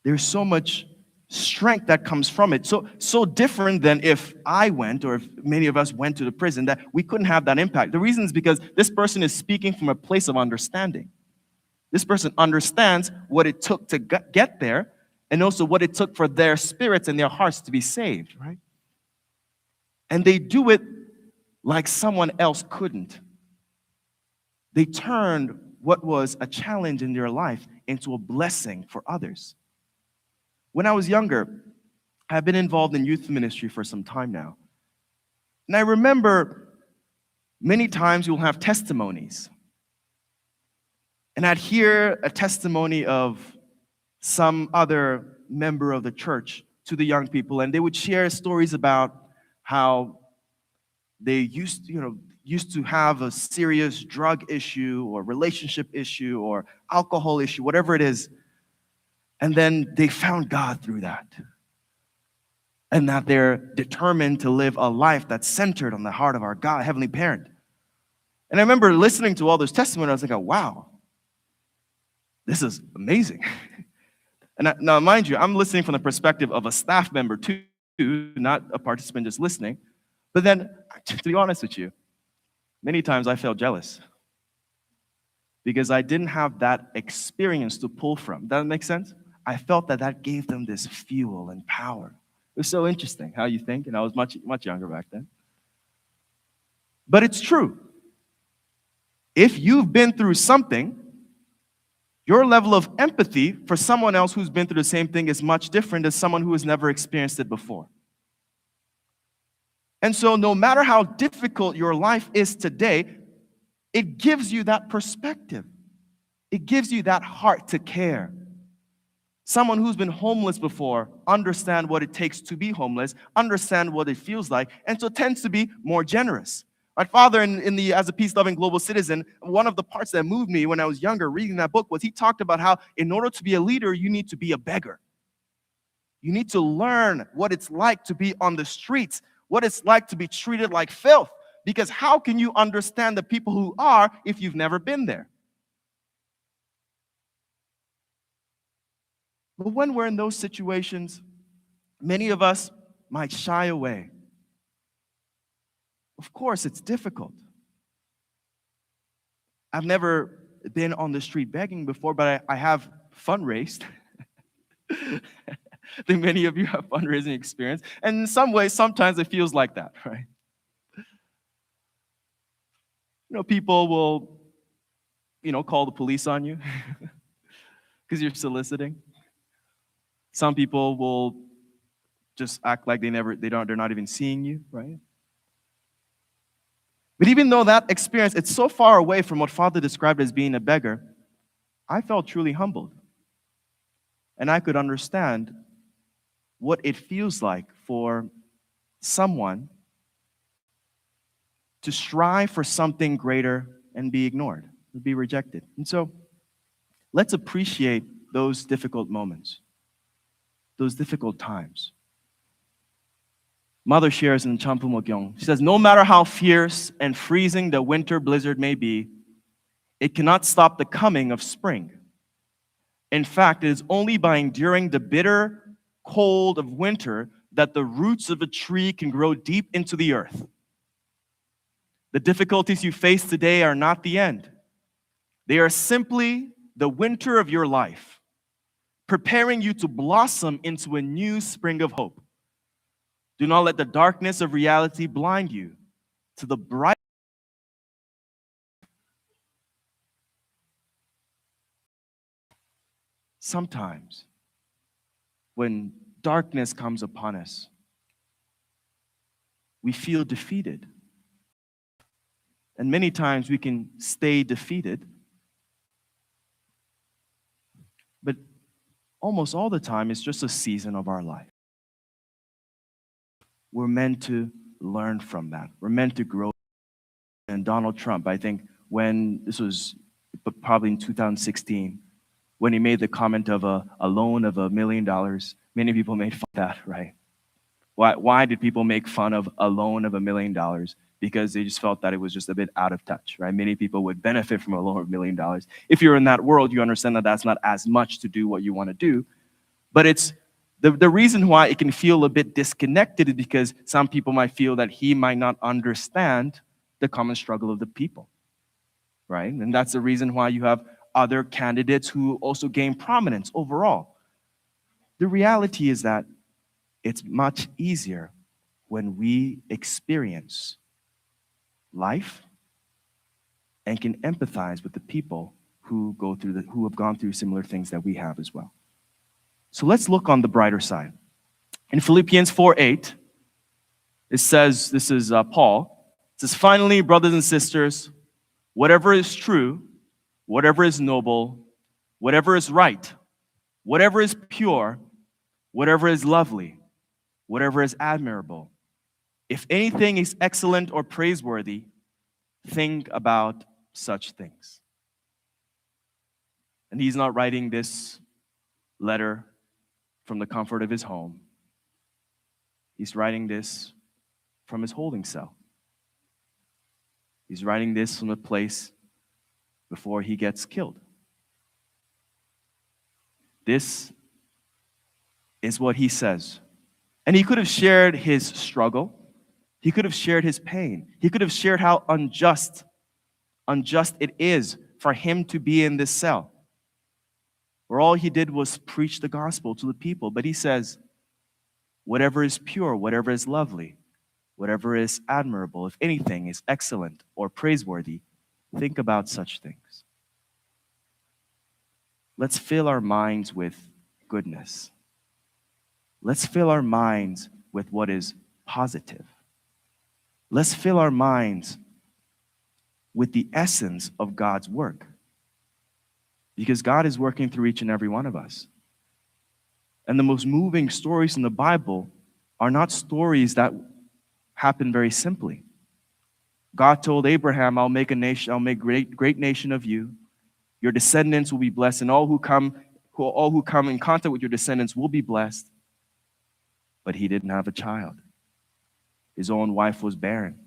There's so much strength that comes from it. So different than if I went, or if many of us went to the prison, that we couldn't have that impact. The reason is because this person is speaking from a place of understanding. This person understands what it took to get there, and also what it took for their spirits and their hearts to be saved, right? And they do it like someone else couldn't. They turned what was a challenge in their life into a blessing for others. When I was younger, I've been involved in youth ministry for some time now. And I remember many times you'll have testimonies. And I'd hear a testimony of some other member of the church to the young people, and they would share stories about how they used to have a serious drug issue or relationship issue or alcohol issue, whatever it is. And then they found God through that. And that they're determined to live a life that's centered on the heart of our God, Heavenly Parent. And I remember listening to all those testimonies, I was like, wow, this is amazing. And now, mind you, I'm listening from the perspective of a staff member too, not a participant just listening. But then, to be honest with you, many times I felt jealous because I didn't have that experience to pull from. Does that make sense? I felt that gave them this fuel and power. It was so interesting how you think, and I was much, much younger back then. But it's true. If you've been through something, your level of empathy for someone else who's been through the same thing is much different than someone who has never experienced it before. And so no matter how difficult your life is today, it gives you that perspective. It gives you that heart to care. Someone who's been homeless before understand what it takes to be homeless, understand what it feels like, and so tends to be more generous. My father, as a peace-loving global citizen, one of the parts that moved me when I was younger reading that book was he talked about how in order to be a leader, you need to be a beggar. You need to learn what it's like to be on the streets, what it's like to be treated like filth. Because how can you understand the people who are if you've never been there? But when we're in those situations, many of us might shy away. Of course, it's difficult. I've never been on the street begging before, but I have fundraised. I think many of you have fundraising experience. And in some ways, sometimes it feels like that, right? People will, call the police on you because you're soliciting. Some people will just act like they're not even seeing you, right? But even though that experience, it's so far away from what Father described as being a beggar, I felt truly humbled. And I could understand what it feels like for someone to strive for something greater and be ignored, be rejected. And so let's appreciate those difficult moments, those difficult times. Mother shares in Champumokyong, she says, no matter how fierce and freezing the winter blizzard may be, it cannot stop the coming of spring. In fact, it is only by enduring the bitter cold of winter that the roots of a tree can grow deep into the earth. The difficulties you face today are not the end. They are simply the winter of your life, preparing you to blossom into a new spring of hope. Do not let the darkness of reality blind you to the bright. Sometimes, when darkness comes upon us, we feel defeated. And many times we can stay defeated. But almost all the time, it's just a season of our life. We're meant to learn from that. We're meant to grow. And Donald Trump, I think, when this was probably in 2016, when he made the comment of a loan of $1 million, many people made fun of that, right? Why did people make fun of a loan of $1 million? Because they just felt that it was just a bit out of touch, right? Many people would benefit from a loan of $1 million. If you're in that world, you understand that that's not as much to do what you want to do. But it's the reason why it can feel a bit disconnected is because some people might feel that he might not understand the common struggle of the people, right? And that's the reason why you have other candidates who also gain prominence overall. The reality is that it's much easier when we experience life and can empathize with the people who have gone through similar things that we have as well. So let's look on the brighter side. In Philippians 4:8, it says, this is Paul, it says, finally, brothers and sisters, whatever is true, whatever is noble, whatever is right, whatever is pure, whatever is lovely, whatever is admirable, if anything is excellent or praiseworthy, think about such things. And he's not writing this letter from the comfort of his home. He's writing this from his holding cell. He's writing this from a place before he gets killed. This is what he says. And he could have shared his struggle. He could have shared his pain. He could have shared how unjust it is for him to be in this cell, where all he did was preach the gospel to the people. But he says, whatever is pure, whatever is lovely, whatever is admirable, if anything is excellent or praiseworthy, think about such things. Let's fill our minds with goodness. Let's fill our minds with what is positive. Let's fill our minds with the essence of God's work. Because God is working through each and every one of us. And the most moving stories in the Bible are not stories that happen very simply. God told Abraham, I'll make a nation, I'll make great nation of you. Your descendants will be blessed, and all who come in contact with your descendants will be blessed. But he didn't have a child. His own wife was barren,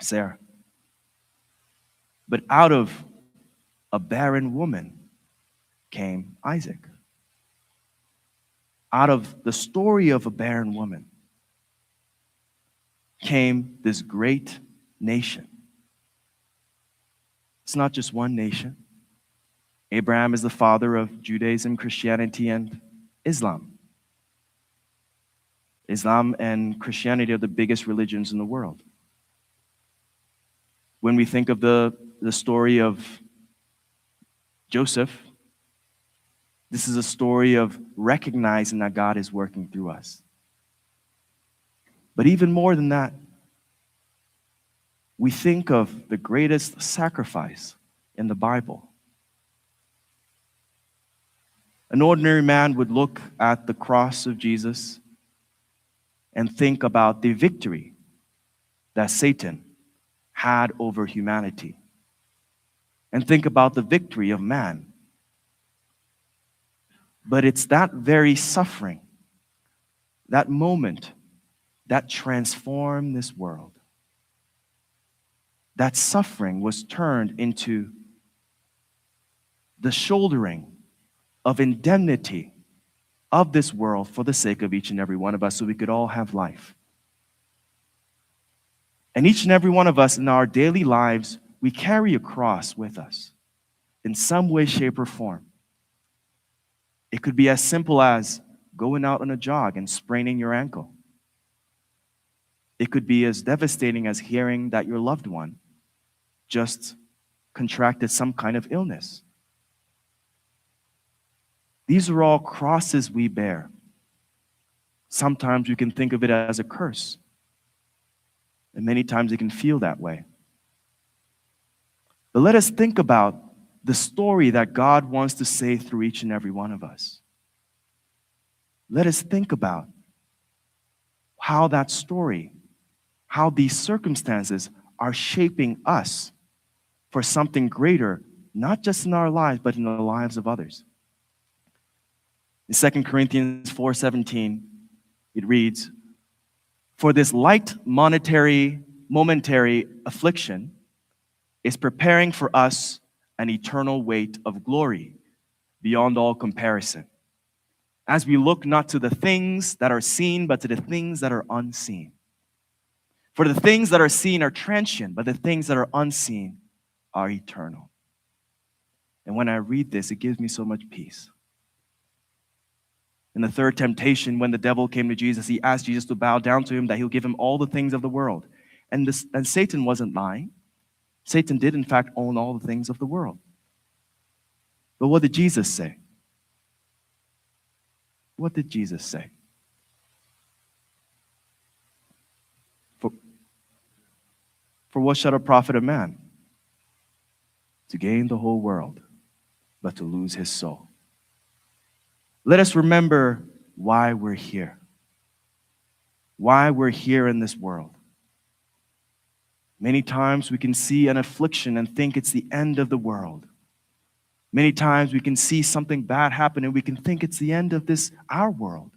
Sarah. But out of a barren woman came Isaac. Out of the story of a barren woman came this great nation. It's not just one nation. Abraham is the father of Judaism, Christianity, and Islam. Islam and Christianity are the biggest religions in the world. When we think of the story of Joseph, this is a story of recognizing that God is working through us. But even more than that, we think of the greatest sacrifice in the Bible. An ordinary man would look at the cross of Jesus and think about the victory that Satan had over humanity. And think about the victory of man. But it's that very suffering, that moment, that transformed this world. That suffering was turned into the shouldering of indemnity of this world for the sake of each and every one of us, so we could all have life. And each and every one of us in our daily lives, we carry a cross with us in some way, shape, or form. It could be as simple as going out on a jog and spraining your ankle. It could be as devastating as hearing that your loved one just contracted some kind of illness. These are all crosses we bear. Sometimes you can think of it as a curse, and many times it can feel that way. But let us think about the story that God wants to say through each and every one of us. Let us think about how that story, how these circumstances are shaping us for something greater, not just in our lives, but in the lives of others. In 2 Corinthians 4:17, it reads, "For this light momentary affliction is preparing for us an eternal weight of glory beyond all comparison, as we look not to the things that are seen, but to the things that are unseen. For the things that are seen are transient, but the things that are unseen are eternal." And when I read this, it gives me so much peace. In the third temptation, when the devil came to Jesus, he asked Jesus to bow down to him, that he'll give him all the things of the world. And Satan wasn't lying. Satan did, in fact, own all the things of the world. But what did Jesus say? What did Jesus say? For what shall it profit a man to gain the whole world, but to lose his soul? Let us remember why we're here. Why we're here in this world. Many times we can see an affliction and think it's the end of the world. Many times we can see something bad happen and we can think it's the end of our world.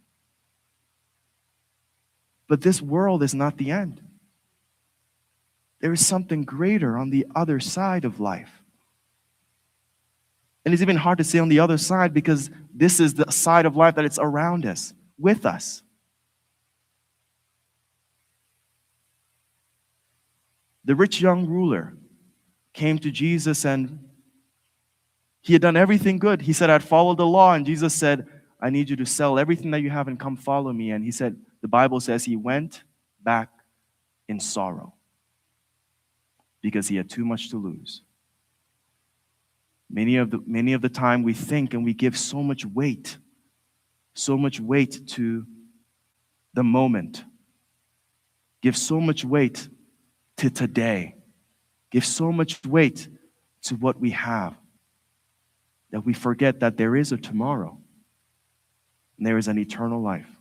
But this world is not the end. There is something greater on the other side of life. And it's even hard to say on the other side, because this is the side of life that it's around us, with us. The rich young ruler came to Jesus and he had done everything good. He said, "I'd followed the law." And Jesus said, "I need you to sell everything that you have and come follow me." And he said, the Bible says he went back in sorrow because he had too much to lose. Many of the time we think and we give so much weight to the moment. Give so much weight to today. Give so much weight to what we have that we forget that there is a tomorrow and there is an eternal life.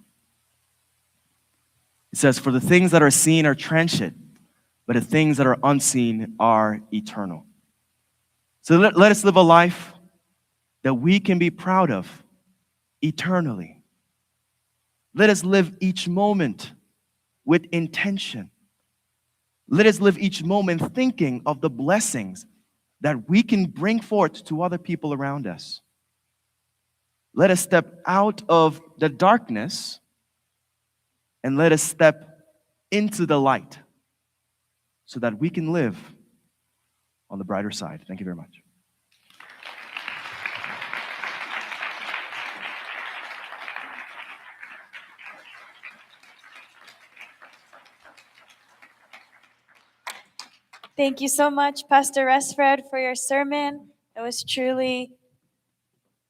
It says, "For the things that are seen are transient, but the things that are unseen are eternal." So let us live a life that we can be proud of eternally. Let us live each moment with intention. Let us live each moment thinking of the blessings that we can bring forth to other people around us. Let us step out of the darkness and let us step into the light so that we can live on the brighter side. Thank you very much. Thank you so much, Pastor Resfred, for your sermon. It was truly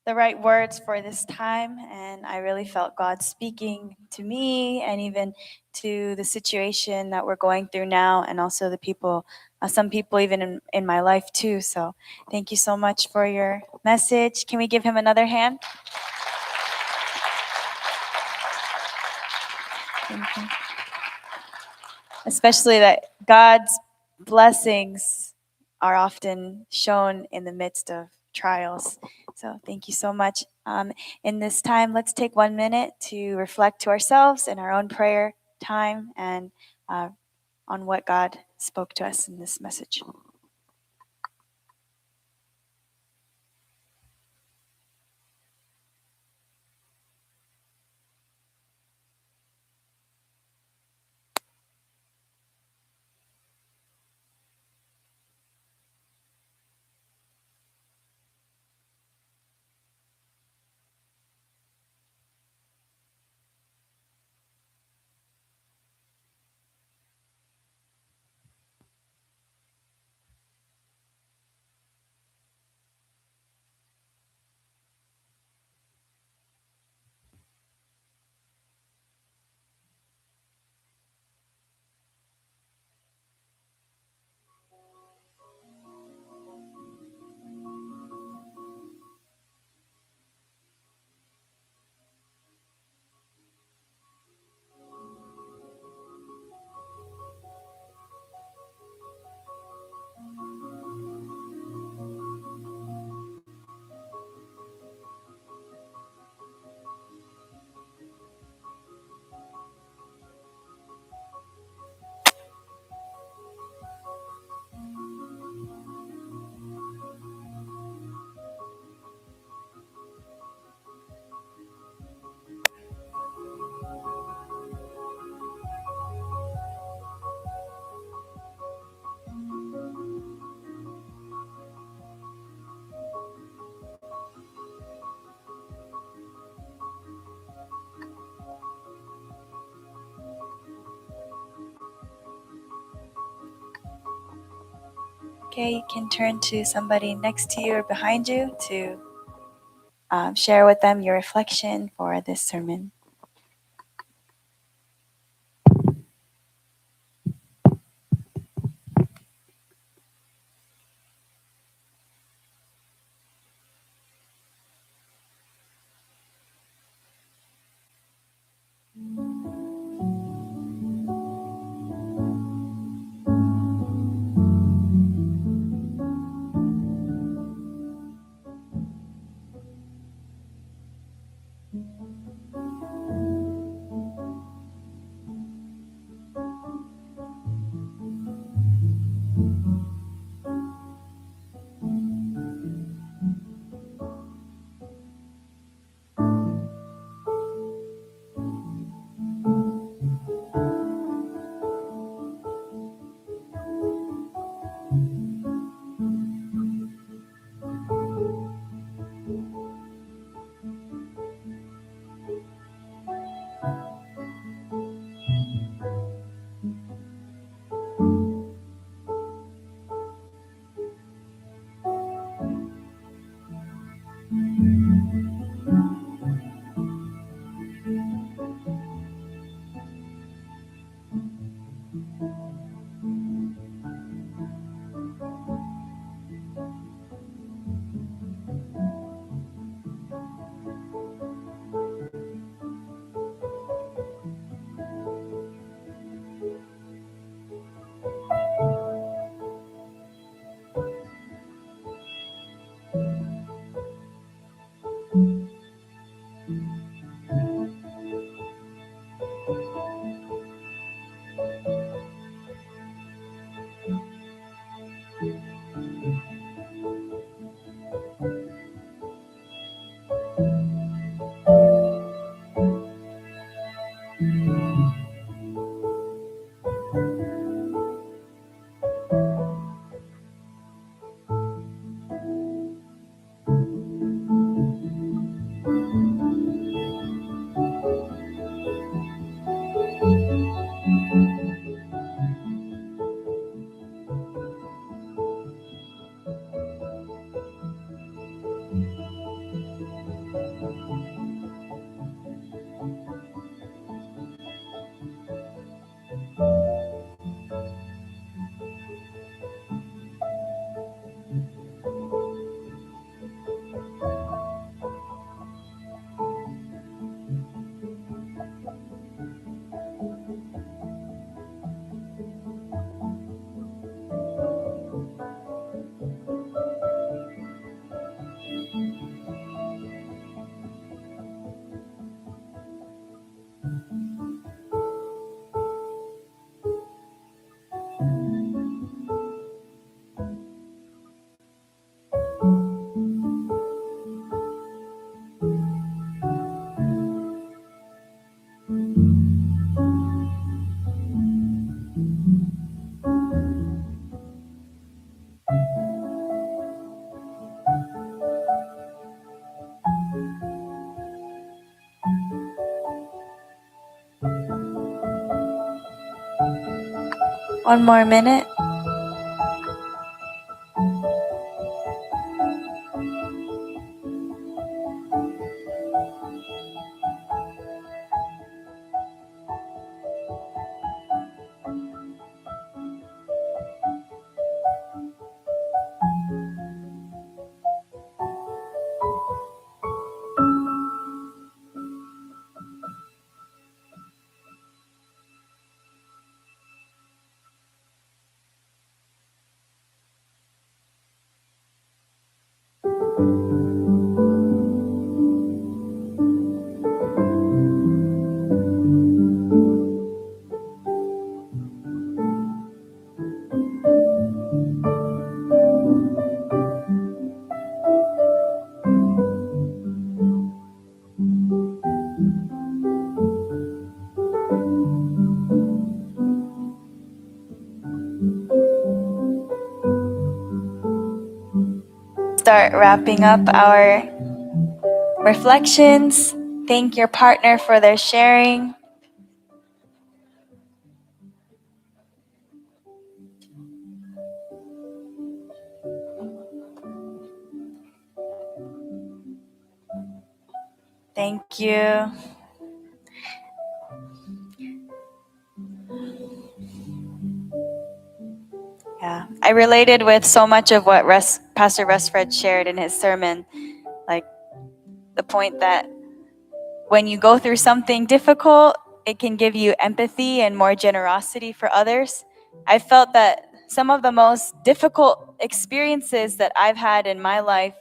the right words for this time, and I really felt God speaking to me and even to the situation that we're going through now, and also the people, some people even in my life too. So thank you so much for your message. Can we give him another hand? Thank you. Especially that God's blessings are often shown in the midst of trials. So thank you so much. In this time, let's take 1 minute to reflect to ourselves in our own prayer time and on what God spoke to us in this message. Okay, you can turn to somebody next to you or behind you to share with them your reflection for this sermon. One more minute. Start wrapping up our reflections. Thank your partner for their sharing. Thank you. Yeah, I related with so much of what Pastor Resfred shared in his sermon, like the point that when you go through something difficult, it can give you empathy and more generosity for others. I felt that some of the most difficult experiences that I've had in my life,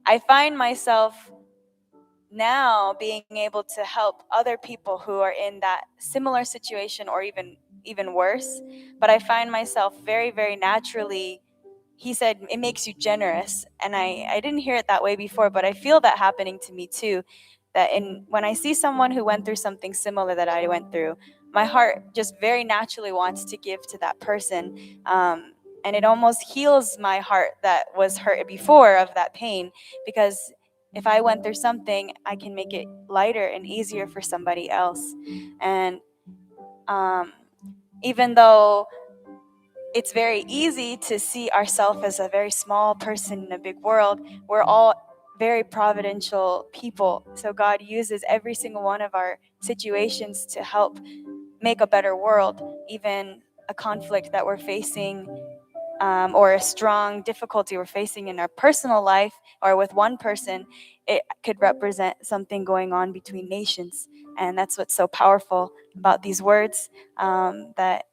I find myself now being able to help other people who are in that similar situation or even worse. But I find myself very, very naturally, he said, it makes you generous. And I didn't hear it that way before, but I feel that happening to me too. That when I see someone who went through something similar that I went through, my heart just very naturally wants to give to that person. And it almost heals my heart that was hurt before of that pain, because if I went through something, I can make it lighter and easier for somebody else. And even though it's very easy to see ourselves as a very small person in a big world, we're all very providential people. So God uses every single one of our situations to help make a better world. Even a conflict that we're facing, or a strong difficulty we're facing in our personal life or with one person, it could represent something going on between nations. And that's what's so powerful about these words, that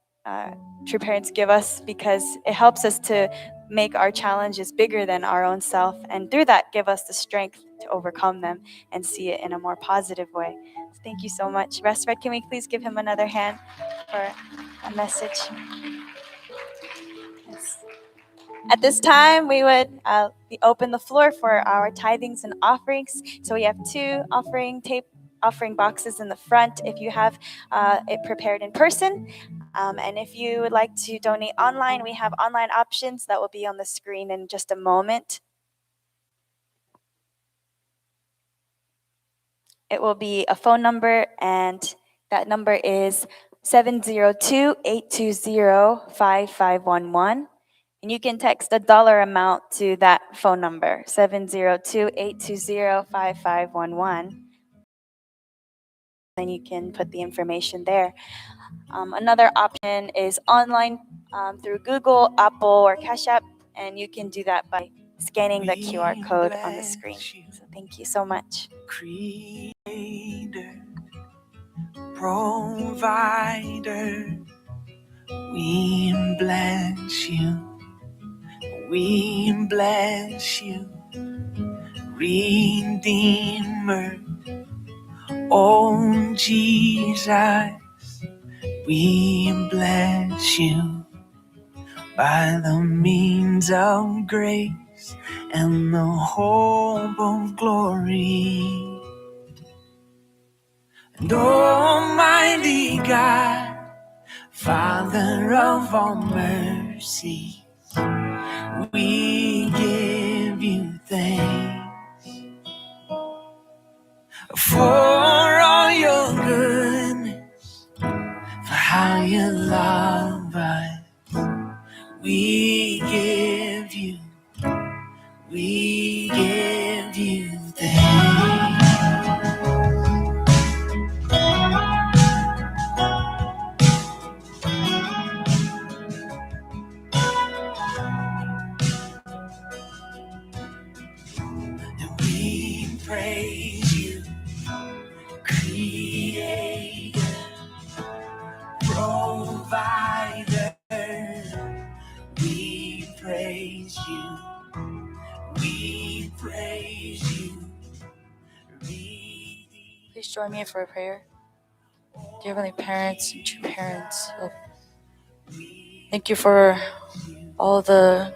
true parents give us, because it helps us to make our challenges bigger than our own self, and through that give us the strength to overcome them and see it in a more positive way. So thank you so much. Resfred, can we please give him another hand for a message? Yes. At this time, we would open the floor for our tithings and offerings. So we have two offering boxes in the front if you have it prepared in person. And if you would like to donate online, we have online options that will be on the screen in just a moment. It will be a phone number, and that number is 702-820-5511. And you can text a dollar amount to that phone number, 702-820-5511. Then you can put the information there. Another option is online, through Google, Apple, or Cash App, and you can do that by scanning the QR code on the screen. So thank you so much. Creator, provider, we bless you. We bless you, Redeemer. Oh, Jesus, we bless you by the means of grace and the hope of glory. And Almighty God, Father of all mercy, we give you thanks for all your goodness, for how you love us Creator, provider, we praise you. We praise you. Please join me for a prayer. Dear Heavenly Parents and true parents, thank you for all the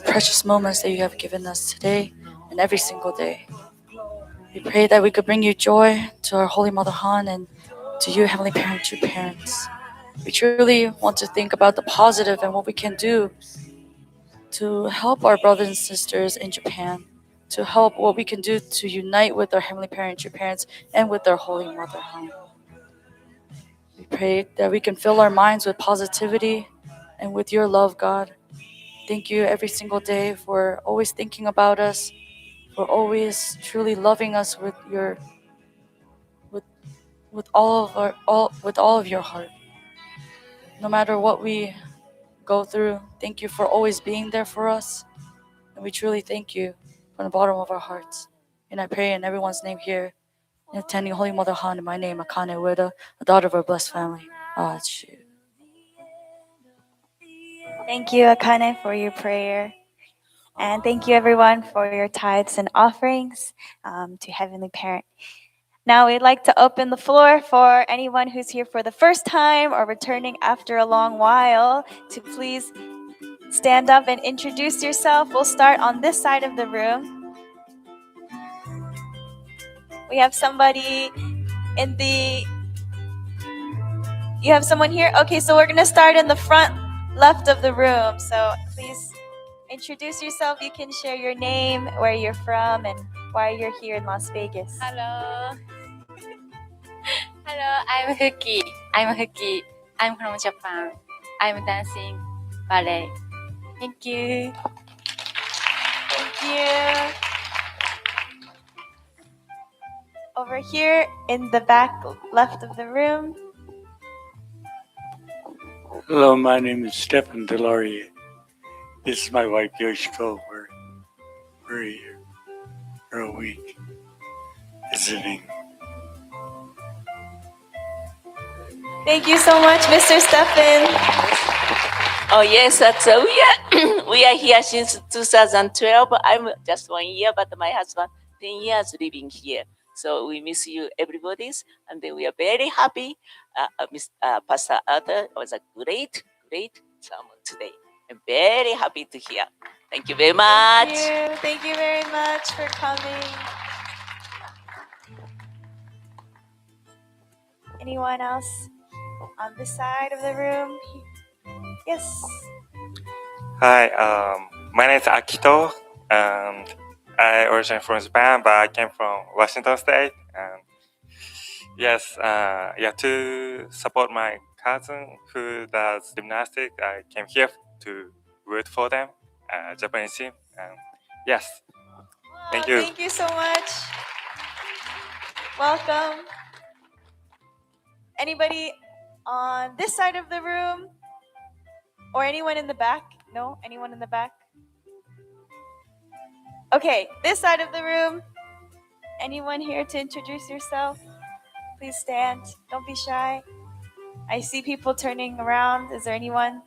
precious moments that you have given us today and every single day. We pray that we could bring you joy to our Holy Mother Han and to you, Heavenly Parent, true parents. We truly want to think about the positive and what we can do to help our brothers and sisters in Japan, to help what we can do to unite with our Heavenly Parent, true parents, and with our Holy Mother Han. We pray that we can fill our minds with positivity and with your love, God. Thank you every single day for always thinking about us, for always truly loving us with your with all of your heart. No matter what we go through, thank you for always being there for us. And we truly thank you from the bottom of our hearts. And I pray in everyone's name here, in attending Holy Mother Han, in my name, Akane Ueda, a daughter of our blessed family. Thank you, Akane, for your prayer. And thank you, everyone, for your tithes and offerings to Heavenly Parent. Now, we'd like to open the floor for anyone who's here for the first time or returning after a long while to please stand up and introduce yourself. We'll start on this side of the room. We have somebody in the... You have someone here? Okay, so we're going to start in the front left of the room. So please introduce yourself. You can share your name, where you're from, and why you're here in Las Vegas. Hello. Hello, I'm Fuki. I'm from Japan. I'm dancing ballet. Thank you. Thank you. Over here in the back left of the room. Hello, my name is Stephen Delaurier. This is my wife Yoshiko. We're here for a week visiting. Thank you so much, Mr. Stephen. Oh yes, we are here since 2012. I'm just 1 year, but my husband 10 years living here. So we miss you, everybody's, and then we are very happy. Pastor Arthur was a great sermon today. I'm very happy to hear. Thank you very much. Thank you very much for coming. Anyone else on this side of the room? Yes. Hi, my name is Akito, and I originally from Japan, but I came from Washington State. And yes, to support my cousin who does gymnastics, I came here to root for them, Japanese team. And yes, thank you. Thank you so much. Welcome. Anybody on this side of the room? Or anyone in the back? No? Anyone in the back? Okay, this side of the room. Anyone here to introduce yourself? Please stand. Don't be shy. I see people turning around. Is there anyone?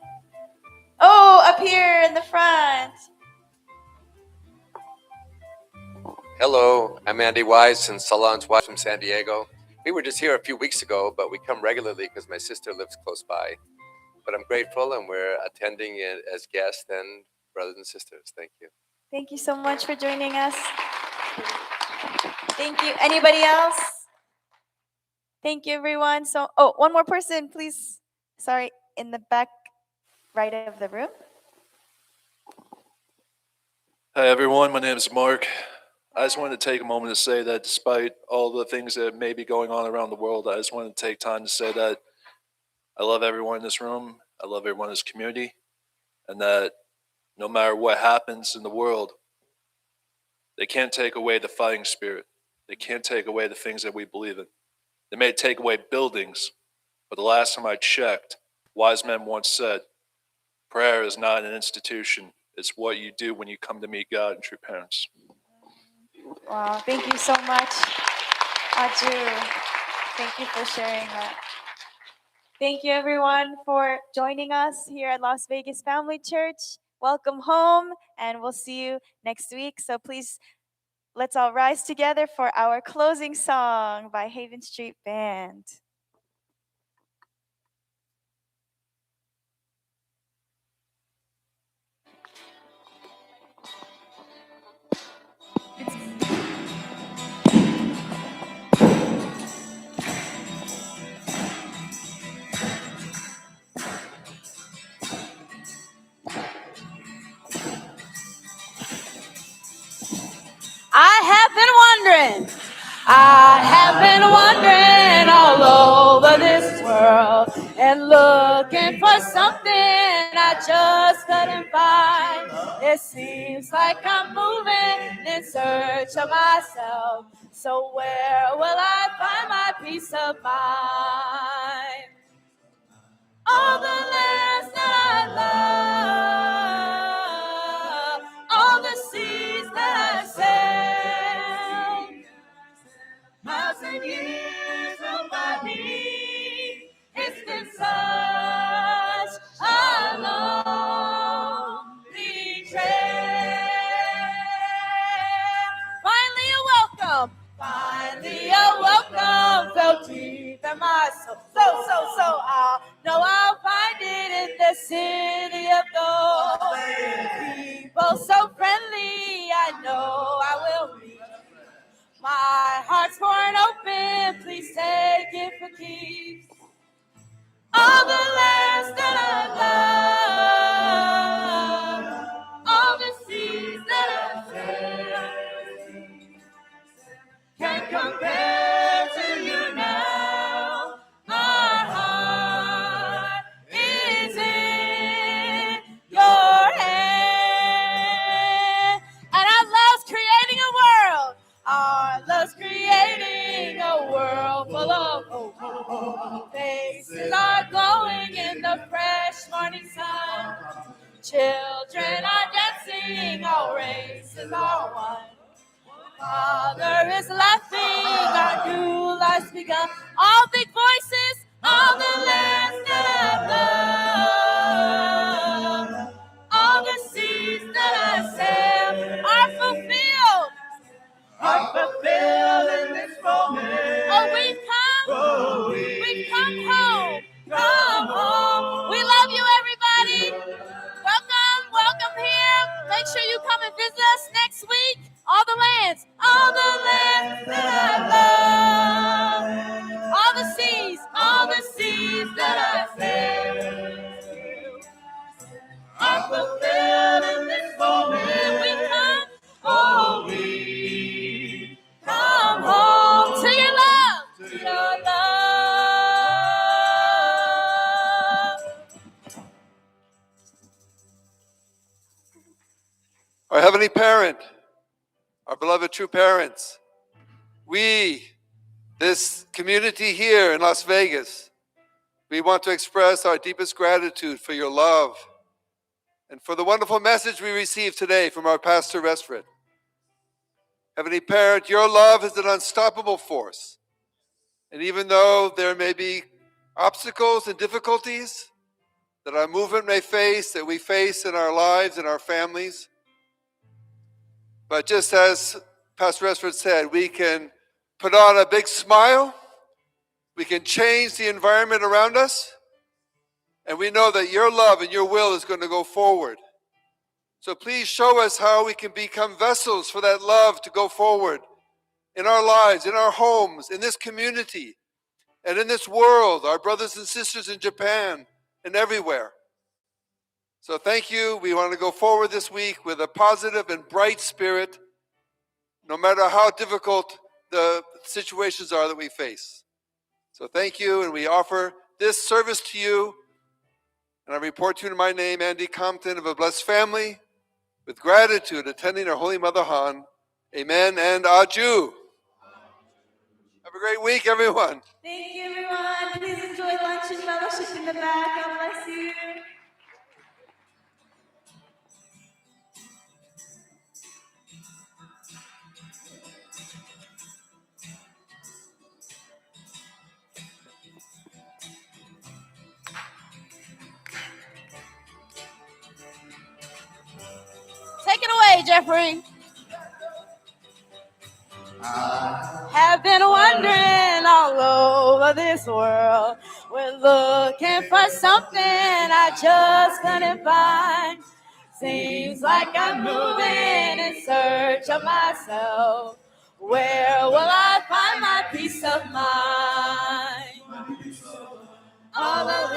Oh, up here in the front. Hello, I'm Andy Wise and Salon's wife from San Diego. We were just here a few weeks ago, but we come regularly because my sister lives close by. But I'm grateful, and we're attending it as guests and brothers and sisters. Thank you. Thank you so much for joining us. Thank you. Anybody else? Thank you, everyone. So, one more person, please. Sorry, in the back right of the room. Hi, everyone. My name is Mark. I just wanted to take a moment to say that despite all the things that may be going on around the world, I just wanted to take time to say that I love everyone in this room. I love everyone in this community. And that no matter what happens in the world, they can't take away the fighting spirit. They can't take away the things that we believe in. They may take away buildings, but the last time I checked, wise men once said, prayer is not an institution. It's what you do when you come to meet God and true parents. Wow, thank you so much. Aju, thank you for sharing that. Thank you, everyone, for joining us here at Las Vegas Family Church. Welcome home, and we'll see you next week. So please, let's all rise together for our closing song by Haven Street Band. I have been wandering all over this world and looking for something I just couldn't find. It seems like I'm moving in search of myself. So where will I find my peace of mind? All the lands that I love, all the seas that I've sailed, miles and years of my need. It's been such a lonely trail. Finally a welcome, finally a welcome, felt deep in my soul. So I know I'll find it in the city of gold. People so friendly, I know I will meet. My heart's torn open, please take it for keeps. All the lands that I love, all the seas that I've sailed, can't compare to you now. My heart is in your hand. And our love's creating a world. Our love's creating a world full of hope. Faces are glowing in the fresh morning sun. Children are dancing, all races are one. Father is laughing, our new life's begun. All big voices, all the lands that I love, all the seas that I sail are fulfilled in this moment. Oh, we've come home, come home. We love you, everybody. Welcome here. Make sure you come and visit us next week. All the lands that I love, all the seas that I sail, are fulfilled in this moment. We come home to your love, to your love. Our Heavenly Parent, our beloved true parents, we, this community here in Las Vegas, we want to express our deepest gratitude for your love and for the wonderful message we received today from our pastor, Resfred. Heavenly Parent, your love is an unstoppable force. And even though there may be obstacles and difficulties that our movement may face, that we face in our lives and our families, but just as Pastor Resford said, we can put on a big smile, we can change the environment around us, and we know that your love and your will is going to go forward. So please show us how we can become vessels for that love to go forward in our lives, in our homes, in this community, and in this world, our brothers and sisters in Japan and everywhere. So thank you. We want to go forward this week with a positive and bright spirit, no matter how difficult the situations are that we face. So thank you, and we offer this service to you. And I report to you in my name, Andy Compton, of a blessed family, with gratitude, attending our Holy Mother Han. Amen and Aju. Have a great week, everyone. Thank you, everyone. Please enjoy lunch and fellowship in the back. God bless you. Jeffrey. Have been wandering all over this world. We're looking for something I just couldn't find. Seems like I'm moving in search of myself. Where will I find my peace of mind? All the